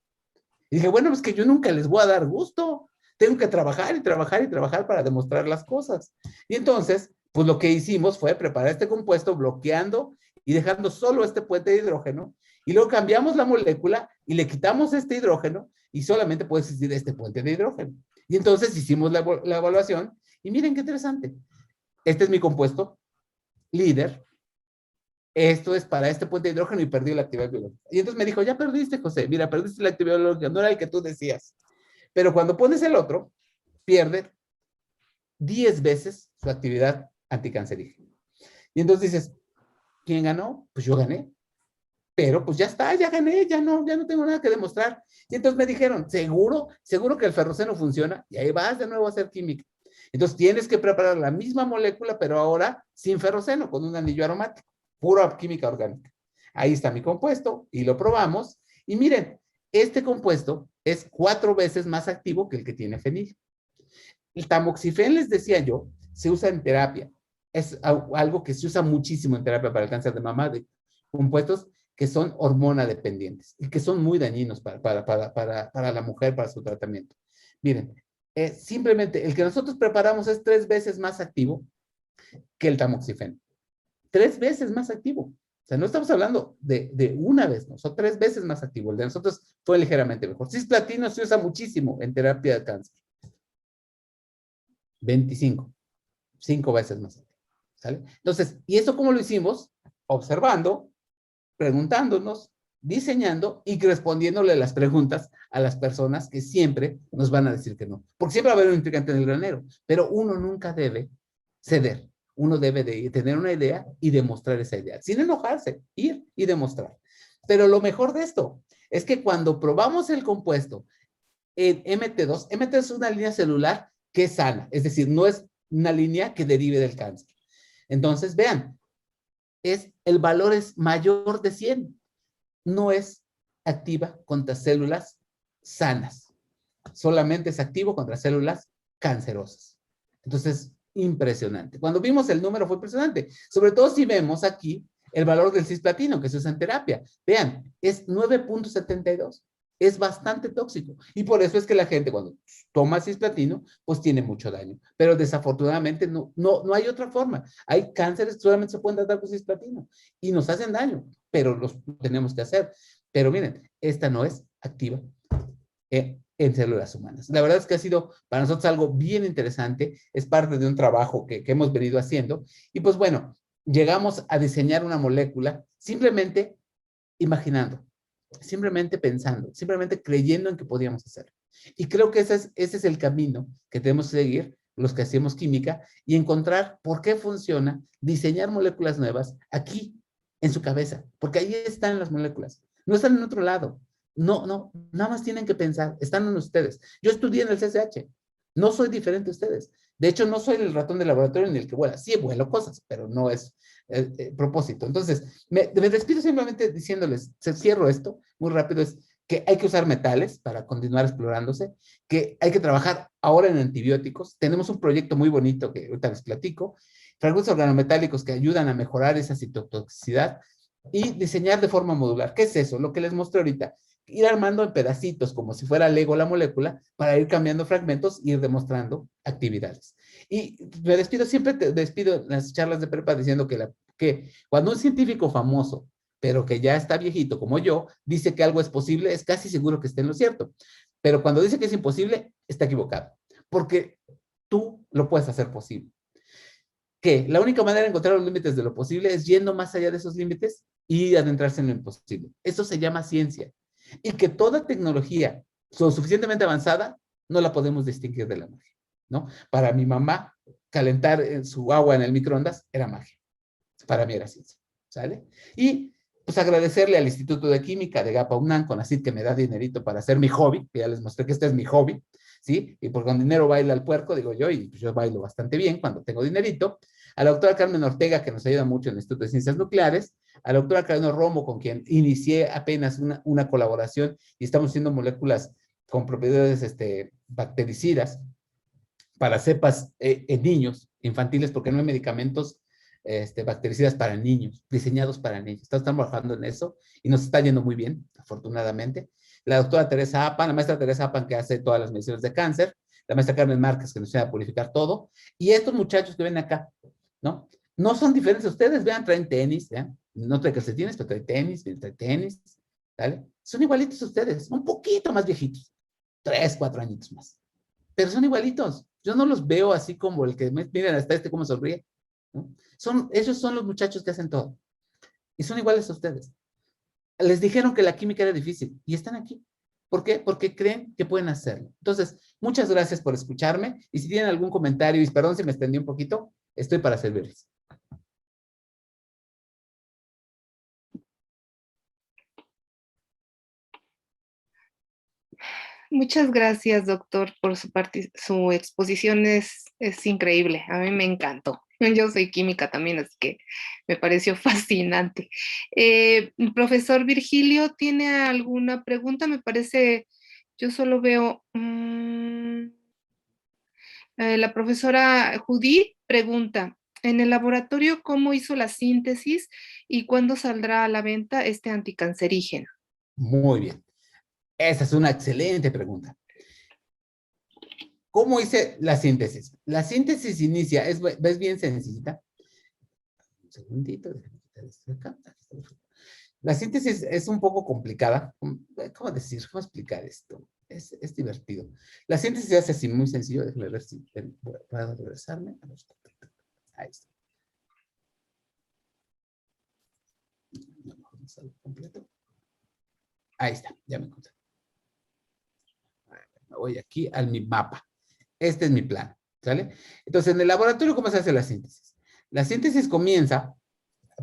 Y dije, bueno, es que yo nunca les voy a dar gusto. Tengo que trabajar y trabajar y trabajar para demostrar las cosas. Y entonces, pues lo que hicimos fue preparar este compuesto bloqueando y dejando solo este puente de hidrógeno. Y luego cambiamos la molécula y le quitamos este hidrógeno y solamente puede existir este puente de hidrógeno. Y entonces hicimos la evaluación y miren qué interesante. Este es mi compuesto líder. Esto es para este puente de hidrógeno y perdí la actividad biológica. Y entonces me dijo, ya perdiste, José. Mira, perdiste la actividad biológica. No era el que tú decías. Pero cuando pones el otro, pierde 10 veces su actividad anticancerígena. Y entonces dices, ¿quién ganó? Pues yo gané. Pero pues ya está, ya gané, ya no tengo nada que demostrar. Y entonces me dijeron, ¿seguro? ¿Seguro que el ferroceno funciona? Y ahí vas de nuevo a hacer química. Entonces tienes que preparar la misma molécula, pero ahora sin ferroceno, con un anillo aromático, pura química orgánica. Ahí está mi compuesto y lo probamos. Y miren, este compuesto es 4 veces más activo que el que tiene fenil. El tamoxifén, les decía yo, se usa en terapia. Es algo que se usa muchísimo en terapia para el cáncer de mama, de compuestos que son hormona dependientes y que son muy dañinos para la mujer, para su tratamiento. Miren, simplemente el que nosotros preparamos es 3 veces más activo que el tamoxifeno. 3 veces más activo. O sea, no estamos hablando de una vez, no, son 3 veces más activo. El de nosotros fue ligeramente mejor. Cisplatino se usa muchísimo en terapia de cáncer. 25, 5 veces más activo. ¿Sale? Entonces, ¿y eso cómo lo hicimos? Observando, preguntándonos, diseñando y respondiéndole las preguntas a las personas que siempre nos van a decir que no. Porque siempre va a haber un intrigante en el granero, pero uno nunca debe ceder. Uno debe de tener una idea y demostrar esa idea, sin enojarse, ir y demostrar. Pero lo mejor de esto es que cuando probamos el compuesto en MT2, MT2 es una línea celular que es sana, es decir, no es una línea que derive del cáncer. Entonces, vean, el valor es mayor de 100. No es activa contra células sanas. Solamente es activo contra células cancerosas. Entonces, impresionante. Cuando vimos el número fue impresionante. Sobre todo si vemos aquí el valor del cisplatino que se usa en terapia. Vean, es 9.72. Es bastante tóxico. Y por eso es que la gente cuando toma cisplatino, pues tiene mucho daño. Pero desafortunadamente no hay otra forma. Hay cánceres que solamente se pueden tratar con cisplatino y nos hacen daño, pero los tenemos que hacer. Pero miren, esta no es activa en células humanas. La verdad es que ha sido para nosotros algo bien interesante. Es parte de un trabajo que hemos venido haciendo. Y pues bueno, llegamos a diseñar una molécula simplemente imaginando, simplemente pensando, simplemente creyendo en que podíamos hacerlo. Y creo que ese es el camino que tenemos que seguir los que hacemos química, y encontrar por qué funciona, diseñar moléculas nuevas aquí, en su cabeza, porque ahí están las moléculas, no están en otro lado. No, nada más tienen que pensar, están en ustedes. Yo estudié en el CCH, no soy diferente a ustedes. De hecho, no soy el ratón de laboratorio ni el que vuela. Sí, vuelo cosas, pero no es propósito. Entonces, me despido simplemente diciéndoles, cierro esto muy rápido, es que hay que usar metales para continuar explorándose, que hay que trabajar ahora en antibióticos. Tenemos un proyecto muy bonito que ahorita les platico, fragmentos organometálicos que ayudan a mejorar esa citotoxicidad y diseñar de forma modular. ¿Qué es eso? Lo que les mostré ahorita. Ir armando en pedacitos, como si fuera Lego la molécula, para ir cambiando fragmentos e ir demostrando actividades. Y me despido, siempre te despido en las charlas de prepa diciendo que cuando un científico famoso, pero que ya está viejito como yo, dice que algo es posible, es casi seguro que esté en lo cierto. Pero cuando dice que es imposible, está equivocado. Porque tú lo puedes hacer posible. Que la única manera de encontrar los límites de lo posible es yendo más allá de esos límites y adentrarse en lo imposible. Eso se llama ciencia. Y que toda tecnología suficientemente avanzada no la podemos distinguir de la magia, ¿no? Para mi mamá, calentar su agua en el microondas era magia. Para mí era ciencia, ¿sale? Y pues agradecerle al Instituto de Química de GAPA UNAM, CONACYT, que me da dinerito para hacer mi hobby, que ya les mostré que este es mi hobby, ¿sí? Y porque con dinero baila el puerco, digo yo, y pues yo bailo bastante bien cuando tengo dinerito. A la doctora Carmen Ortega, que nos ayuda mucho en el Instituto de Ciencias Nucleares, a la doctora Carolina Romo, con quien inicié apenas una colaboración y estamos haciendo moléculas con propiedades bactericidas para cepas en niños infantiles, porque no hay medicamentos bactericidas para niños, diseñados para niños. Estamos trabajando en eso y nos está yendo muy bien, afortunadamente. La doctora Teresa Apan, la maestra Teresa Apan, que hace todas las mediciones de cáncer, la maestra Carmen Márquez, que nos enseña a purificar todo, y estos muchachos que ven acá, ¿no? No son diferentes a ustedes, vean, traen tenis, vean, no trae calcetines, pero trae tenis, ¿vale? Son igualitos a ustedes, un poquito más viejitos, 3, 4 añitos más, pero son igualitos. Yo no los veo así como el que, miren, hasta cómo sonríe, ¿no? Ellos son los muchachos que hacen todo, y son iguales a ustedes. Les dijeron que la química era difícil, y están aquí. ¿Por qué? Porque creen que pueden hacerlo. Entonces, muchas gracias por escucharme, y si tienen algún comentario, y perdón si me extendí un poquito, estoy para servirles. Muchas gracias, doctor, por su exposición es increíble. A mí me encantó. Yo soy química también, así que me pareció fascinante. Profesor Virgilio, ¿tiene alguna pregunta? Me parece, yo solo veo... la profesora Judith pregunta, en el laboratorio, ¿cómo hizo la síntesis y cuándo saldrá a la venta este anticancerígeno? Muy bien. Esa es una excelente pregunta. ¿Cómo hice la síntesis? La síntesis inicia, ¿ves bien sencillita? Un segundito. La síntesis es un poco complicada. ¿Cómo decir? ¿Cómo explicar esto? Es divertido. La síntesis se hace así, muy sencillo. Déjame ver si puedo regresarme. Ahí está. Completo. Ahí está, ya me encontré. Me voy aquí al mi mapa. Este es mi plan, ¿sale? Entonces, en el laboratorio, ¿cómo se hace la síntesis? La síntesis comienza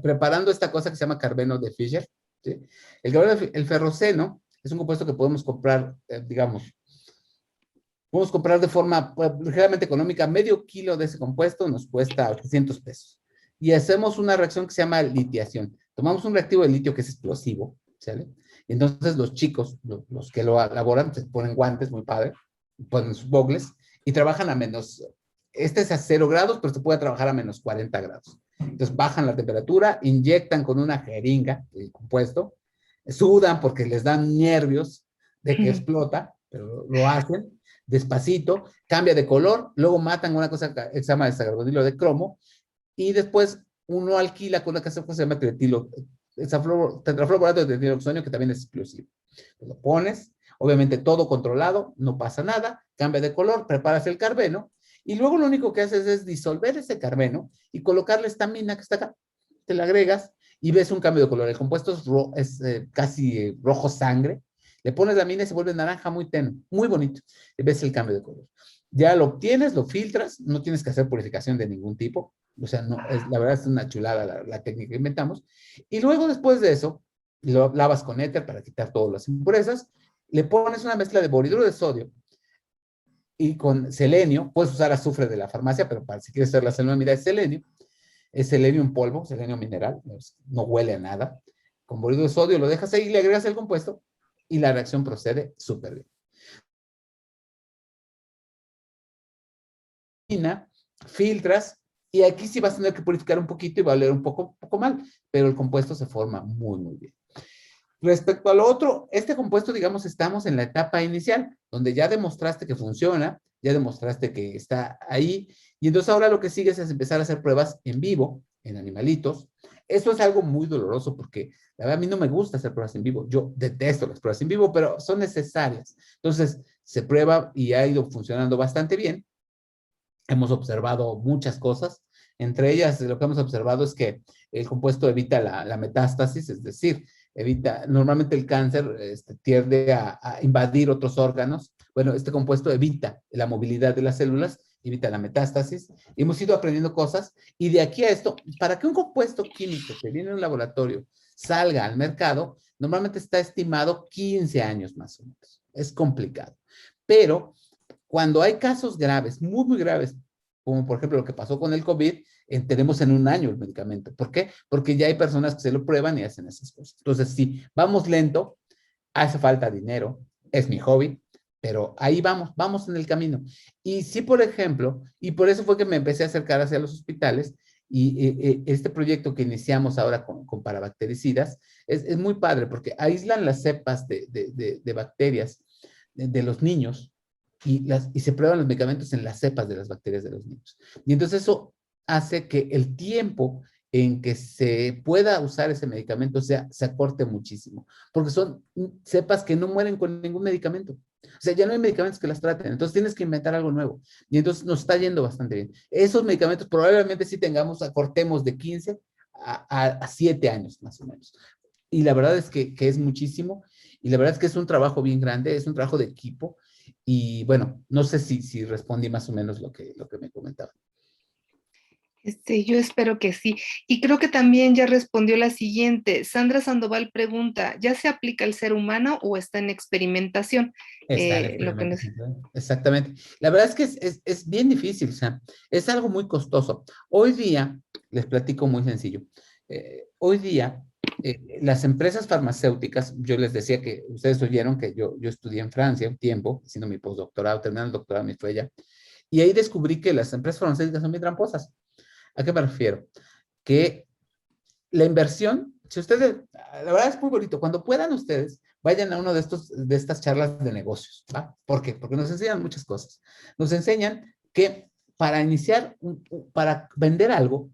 preparando esta cosa que se llama carbeno de Fischer, ¿sí? El ferroceno es un compuesto que podemos comprar, digamos, podemos comprar de forma ligeramente económica. Medio kilo de ese compuesto nos cuesta 800 pesos. Y hacemos una reacción que se llama litiación. Tomamos un reactivo de litio que es explosivo, ¿sale? Entonces los chicos, los que lo elaboran, se ponen guantes, muy padre, ponen sus gogles y trabajan a menos, este es a 0 grados, pero se puede trabajar a menos 40 grados. Entonces bajan la temperatura, inyectan con una jeringa el compuesto, sudan porque les dan nervios de que explota, pero lo hacen despacito, cambia de color, luego matan una cosa que se llama hexacarbonilo de cromo, y después uno alquila con una cosa que se llama tetrafluororato de tretiloxonio, que también es explosivo. Lo pones, obviamente todo controlado, no pasa nada, cambia de color, preparas el carbeno, y luego lo único que haces es disolver ese carbeno y colocarle esta mina que está acá, te la agregas y ves un cambio de color. El compuesto es casi rojo sangre, le pones la mina y se vuelve naranja muy tenue, muy bonito, y ves el cambio de color. Ya lo obtienes, lo filtras, no tienes que hacer purificación de ningún tipo. O sea, no, la verdad es una chulada la técnica que inventamos. Y luego, después de eso, lo lavas con éter para quitar todas las impurezas. Le pones una mezcla de boriduro de sodio y con selenio. Puedes usar azufre de la farmacia, pero para si quieres hacer la selenio, es selenio en polvo, selenio mineral, no huele a nada. Con boriduro de sodio lo dejas ahí, le agregas el compuesto y la reacción procede súper bien. Filtras, y aquí sí vas a tener que purificar un poquito y va a oler un poco mal, pero el compuesto se forma muy, muy bien. Respecto a lo otro, este compuesto, digamos, estamos en la etapa inicial, donde ya demostraste que funciona, ya demostraste que está ahí, y entonces ahora lo que sigue es empezar a hacer pruebas en vivo, en animalitos. Eso es algo muy doloroso porque la verdad a mí no me gusta hacer pruebas en vivo. Yo detesto las pruebas en vivo, pero son necesarias. Entonces se prueba y ha ido funcionando bastante bien. Hemos observado muchas cosas. Entre ellas, lo que hemos observado es que el compuesto evita la metástasis, es decir, evita, normalmente el cáncer tiende a invadir otros órganos. Bueno, este compuesto evita la movilidad de las células, evita la metástasis. Y hemos ido aprendiendo cosas y de aquí a esto, para que un compuesto químico que viene en un laboratorio salga al mercado, normalmente está estimado 15 años más o menos. Es complicado. Pero cuando hay casos graves, muy, muy graves, como por ejemplo lo que pasó con el COVID, tenemos en un año el medicamento. ¿Por qué? Porque ya hay personas que se lo prueban y hacen esas cosas. Entonces, sí, vamos lento, hace falta dinero, es mi hobby, pero ahí vamos en el camino. Y sí, por ejemplo, y por eso fue que me empecé a acercar hacia los hospitales, y este proyecto que iniciamos ahora con parabactericidas es muy padre porque aíslan las cepas de bacterias de los niños y se prueban los medicamentos en las cepas de las bacterias de los niños. Y entonces eso hace que el tiempo en que se pueda usar ese medicamento se acorte muchísimo, porque son cepas que no mueren con ningún medicamento. O sea, ya no hay medicamentos que las traten, entonces tienes que inventar algo nuevo. Y entonces nos está yendo bastante bien. Esos medicamentos probablemente sí acortemos de 15 a 7 años más o menos. Y la verdad es que es muchísimo, y la verdad es que es un trabajo bien grande, es un trabajo de equipo, y bueno, no sé si respondí más o menos lo que me comentaba. Yo espero que sí. Y creo que también ya respondió la siguiente. Sandra Sandoval pregunta, ¿ya se aplica al ser humano o está en experimentación? Está en Lo que nos... experimentación, exactamente. La verdad es que es bien difícil, o sea, es algo muy costoso. Hoy día, les platico muy sencillo, hoy día las empresas farmacéuticas, yo les decía que ustedes oyeron que yo estudié en Francia un tiempo, haciendo mi postdoctorado, terminando el doctorado, me fue allá, y ahí descubrí que las empresas farmacéuticas son muy tramposas. ¿A qué me refiero? Que la inversión, si ustedes, la verdad es muy bonito, cuando puedan ustedes, vayan a uno de estas charlas de negocios, ¿va? ¿Por qué? Porque nos enseñan muchas cosas. Nos enseñan que para iniciar, para vender algo,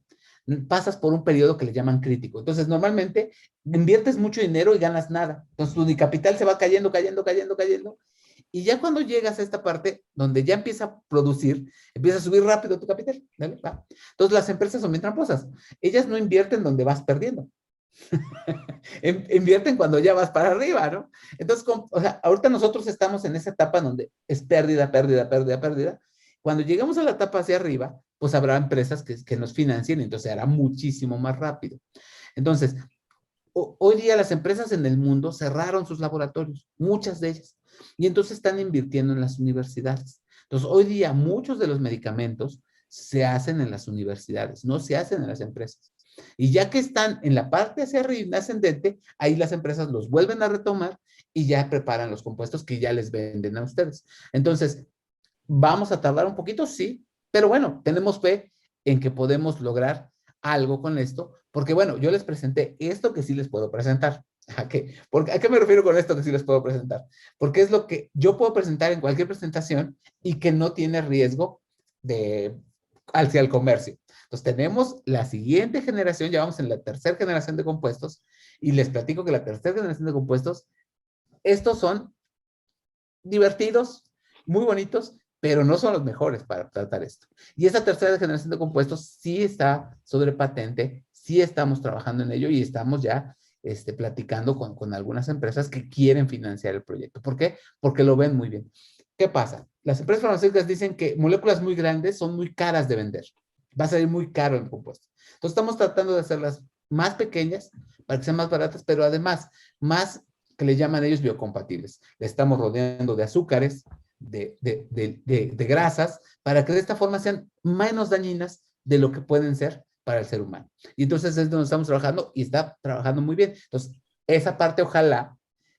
pasas por un periodo que le llaman crítico. Entonces, normalmente inviertes mucho dinero y ganas nada. Entonces, tu capital se va cayendo, y ya cuando llegas a esta parte donde ya empieza a producir, empieza a subir rápido tu capital. ¿Vale? ¿Va? Entonces las empresas son bien tramposas. Ellas no invierten donde vas perdiendo. Invierten cuando ya vas para arriba, ¿no? Entonces, o sea, ahorita nosotros estamos en esa etapa donde es pérdida. Cuando llegamos a la etapa hacia arriba, pues habrá empresas que nos financien, entonces hará muchísimo más rápido. Entonces, hoy día las empresas en el mundo cerraron sus laboratorios, muchas de ellas, y entonces están invirtiendo en las universidades. Entonces, hoy día muchos de los medicamentos se hacen en las universidades, no se hacen en las empresas. Y ya que están en la parte hacia arriba ascendente, ahí las empresas los vuelven a retomar y ya preparan los compuestos que ya les venden a ustedes. Entonces, ¿vamos a tardar un poquito? Sí, pero bueno, tenemos fe en que podemos lograr algo con esto, porque bueno, yo les presenté esto que sí les puedo presentar. ¿A qué me refiero con esto que sí les puedo presentar? Porque es lo que yo puedo presentar en cualquier presentación y que no tiene riesgo hacia el comercio. Entonces tenemos la siguiente generación, ya vamos en la tercera generación de compuestos, y les platico que la tercera generación de compuestos, estos son divertidos, muy bonitos, pero no son los mejores para tratar esto. Y esa tercera generación de compuestos sí está sobre patente, sí estamos trabajando en ello y estamos ya platicando con algunas empresas que quieren financiar el proyecto. ¿Por qué? Porque lo ven muy bien. ¿Qué pasa? las empresas farmacéuticas dicen que moléculas muy grandes son muy caras de vender. Va a salir muy caro el compuesto. Entonces estamos tratando de hacerlas más pequeñas para que sean más baratas, pero además más que le llaman ellos biocompatibles. Le estamos rodeando de azúcares, de grasas, para que de esta forma sean menos dañinas de lo que pueden ser para el ser humano. Y entonces es donde estamos trabajando y está trabajando muy bien. Entonces, esa parte ojalá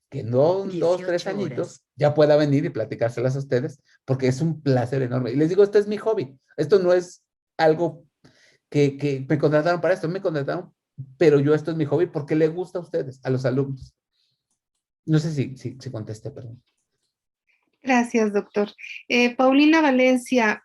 que en 2, 3 añitos ya pueda venir y platicárselas a ustedes, porque es un placer enorme. Y les digo, este es mi hobby. Esto no es algo que me contrataron para esto, me contrataron, pero yo esto es mi hobby porque le gusta a ustedes, a los alumnos. No sé si contesté, perdón. Gracias, doctor. Paulina Valencia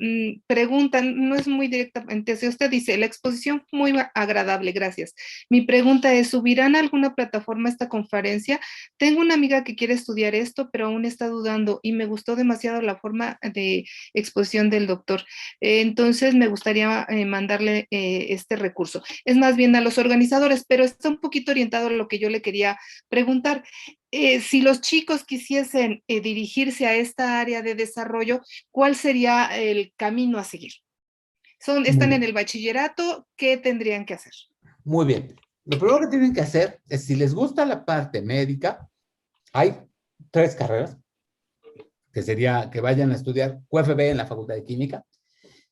pregunta, no es muy directamente, si usted dice, la exposición fue muy agradable, gracias. Mi pregunta es, ¿subirán a alguna plataforma esta conferencia? Tengo una amiga que quiere estudiar esto, pero aún está dudando y me gustó demasiado la forma de exposición del doctor. Entonces, me gustaría mandarle este recurso. Es más bien a los organizadores, pero está un poquito orientado a lo que yo le quería preguntar. Si los chicos quisiesen dirigirse a esta área de desarrollo, ¿cuál sería el camino a seguir? Están en el bachillerato, ¿qué tendrían que hacer? Muy bien. Lo primero que tienen que hacer es, si les gusta la parte médica, hay 3 carreras, que sería que vayan a estudiar QFB en la Facultad de Química,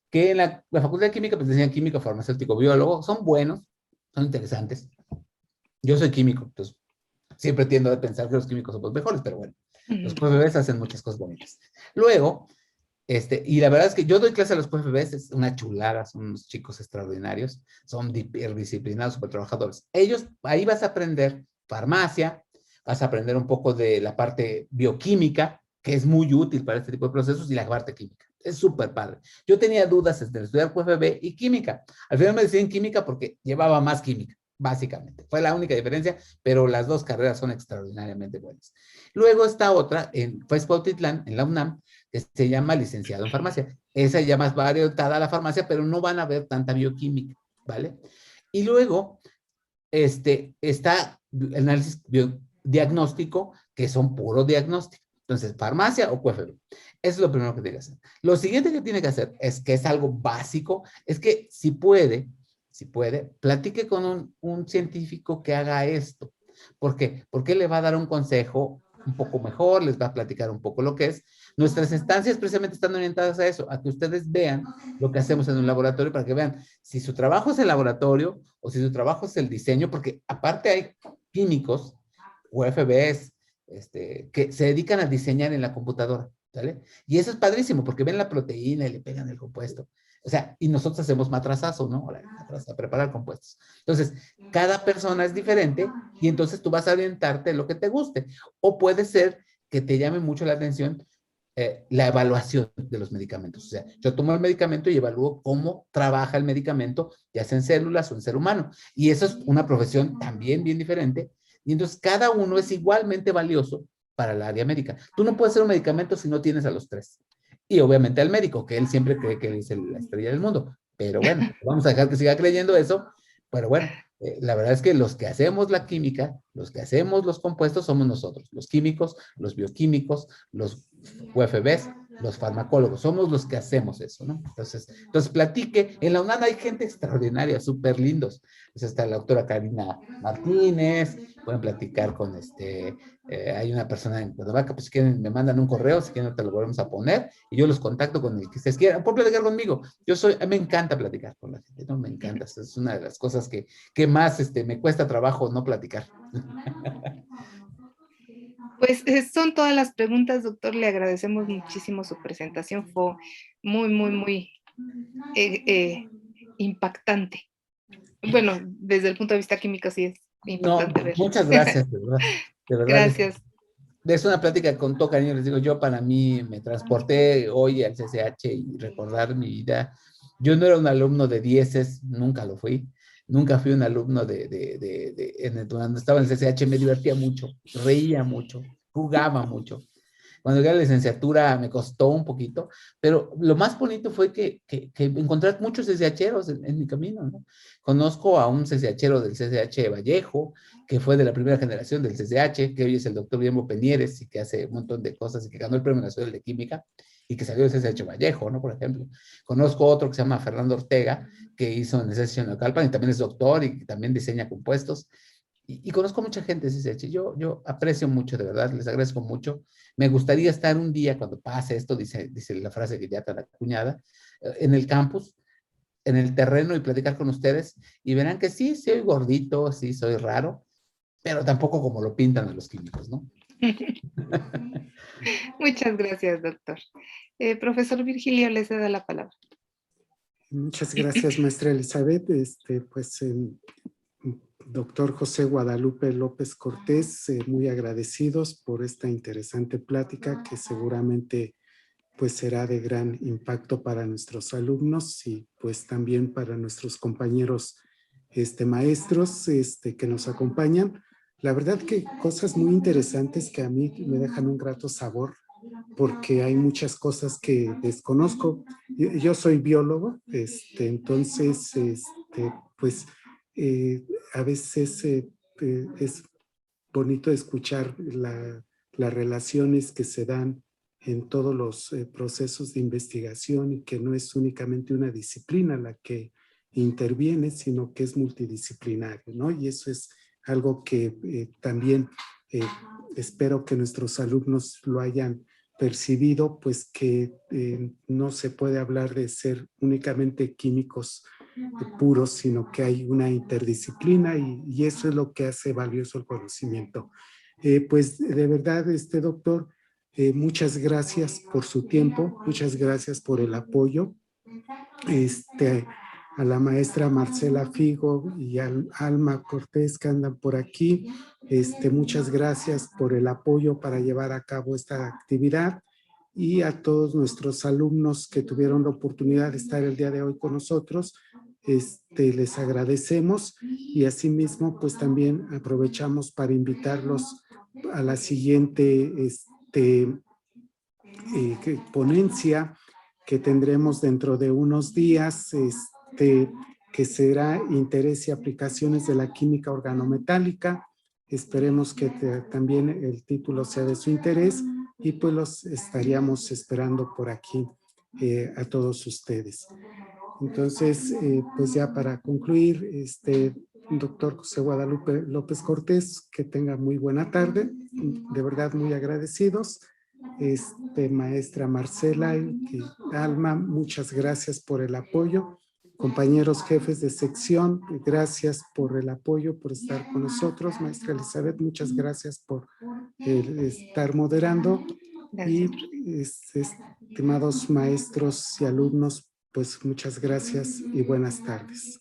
que en la Facultad de Química pues enseñan químico, farmacéutico, biólogo, son buenos, son interesantes. Yo soy químico, entonces siempre tiendo a pensar que los químicos son los mejores, pero bueno, los QFBs hacen muchas cosas bonitas. Luego, y la verdad es que yo doy clase a los QFBs, es una chulada, son unos chicos extraordinarios, son disciplinados, súper trabajadores. Ellos, ahí vas a aprender farmacia, vas a aprender un poco de la parte bioquímica, que es muy útil para este tipo de procesos, y la parte química. Es súper padre. Yo tenía dudas entre estudiar QFB y química. Al final me decidí en química porque llevaba más química, básicamente. Fue la única diferencia, pero las 2 carreras son extraordinariamente buenas. Luego está otra, fue Cuautitlán, en la UNAM, que se llama licenciado en farmacia. Esa ya más va orientada a la farmacia, pero no van a ver tanta bioquímica, ¿vale? Y luego está el análisis diagnóstico, que son puro diagnóstico. Entonces, farmacia o QFB. Eso es lo primero que tiene que hacer. Lo siguiente que tiene que hacer, es que es algo básico, es que si puede, platique con un científico que haga esto. ¿Por qué? Porque le va a dar un consejo un poco mejor, les va a platicar un poco lo que es. Nuestras estancias precisamente están orientadas a eso, a que ustedes vean lo que hacemos en un laboratorio, para que vean si su trabajo es el laboratorio o si su trabajo es el diseño, porque aparte hay químicos, UFBs, que se dedican a diseñar en la computadora, ¿vale? Y eso es padrísimo, porque ven la proteína y le pegan el compuesto. O sea, y nosotros hacemos matrazazo, ¿no? A preparar compuestos. Entonces, cada persona es diferente y entonces tú vas a orientarte en lo que te guste. O puede ser que te llame mucho la atención la evaluación de los medicamentos. O sea, yo tomo el medicamento y evalúo cómo trabaja el medicamento, ya sea en células o en ser humano. Y eso es una profesión también bien diferente. Y entonces cada uno es igualmente valioso para el área médica. Tú no puedes hacer un medicamento si no tienes a los 3. Y obviamente al médico, que él siempre cree que él es la estrella del mundo. Pero bueno, vamos a dejar que siga creyendo eso. Pero bueno, la verdad es que los que hacemos la química, los que hacemos los compuestos somos nosotros, los químicos, los bioquímicos, los UFBs, los farmacólogos, somos los que hacemos eso, ¿no? Entonces platique. En la UNAM hay gente extraordinaria, súper lindos. Pues está la doctora Karina Martínez, pueden platicar con hay una persona en Cuernavaca, pues si quieren me mandan un correo, si quieren te lo volvemos a poner y yo los contacto con el que ustedes quieran. Pueden platicar conmigo. Me encanta platicar con la gente, ¿no? Me encanta. Es una de las cosas que más me cuesta trabajo no platicar. Pues son todas las preguntas, doctor. Le agradecemos muchísimo su presentación. Fue muy, muy, muy impactante. Bueno, desde el punto de vista químico sí es impactante ver. Muchas gracias, de verdad. De verdad. Gracias. Es una plática con todo cariño, les digo, yo para mí me transporté hoy al CCH y recordar mi vida. Yo no era un alumno de 10, nunca lo fui. Nunca fui un alumno cuando estaba en el CCH me divertía mucho, reía mucho, jugaba mucho. Cuando llegué a la licenciatura me costó un poquito, pero lo más bonito fue que encontré muchos CCHeros en mi camino, ¿no? Conozco a un CCHero del CCH Vallejo, que fue de la primera generación del CCH, que hoy es el doctor Guillermo Peñieres y que hace un montón de cosas y que ganó el Premio Nacional de Química. y que salió de CCH Vallejo, ¿no? Por ejemplo. Conozco otro que se llama Fernando Ortega, que hizo en CCH Naucalpan y también es doctor y también diseña compuestos. Y conozco mucha gente de CCH. Yo aprecio mucho, de verdad, les agradezco mucho. Me gustaría estar un día cuando pase esto, dice la frase que ya está acuñada, en el campus, en el terreno y platicar con ustedes y verán que sí, soy gordito, sí, soy raro, pero tampoco como lo pintan a los químicos, ¿no? Muchas gracias, doctor. Profesor Virgilio, les da la palabra. Muchas gracias, maestra Elizabeth. Pues doctor José Guadalupe López Cortés, muy agradecidos por esta interesante plática que seguramente pues será de gran impacto para nuestros alumnos y pues también para nuestros compañeros maestros que nos acompañan. La verdad que cosas muy interesantes que a mí me dejan un grato sabor porque hay muchas cosas que desconozco. Yo soy biólogo, entonces, pues a veces es bonito escuchar las relaciones que se dan en todos los procesos de investigación y que no es únicamente una disciplina la que interviene, sino que es multidisciplinario, ¿no? Y eso es algo que también espero que nuestros alumnos lo hayan percibido, pues que no se puede hablar de ser únicamente químicos puros, sino que hay una interdisciplina y eso es lo que hace valioso el conocimiento. Pues de verdad, doctor, muchas gracias por su tiempo, muchas gracias por el apoyo. A la maestra Marcela Figo y a Alma Cortés que andan por aquí, muchas gracias por el apoyo para llevar a cabo esta actividad y a todos nuestros alumnos que tuvieron la oportunidad de estar el día de hoy con nosotros, les agradecemos y asimismo pues también aprovechamos para invitarlos a la siguiente ponencia que tendremos dentro de unos días, que será Interés y aplicaciones de la química organometálica. Esperemos que también el título sea de su interés y pues los estaríamos esperando por aquí a todos ustedes. Entonces, pues ya para concluir, doctor José Guadalupe López Cortés, que tenga muy buena tarde, de verdad muy agradecidos. Maestra Marcela y Alma, muchas gracias por el apoyo. Compañeros jefes de sección, gracias por el apoyo, por estar con nosotros. Maestra Elizabeth, muchas gracias por estar moderando. Gracias. Y estimados maestros y alumnos, pues muchas gracias y buenas tardes.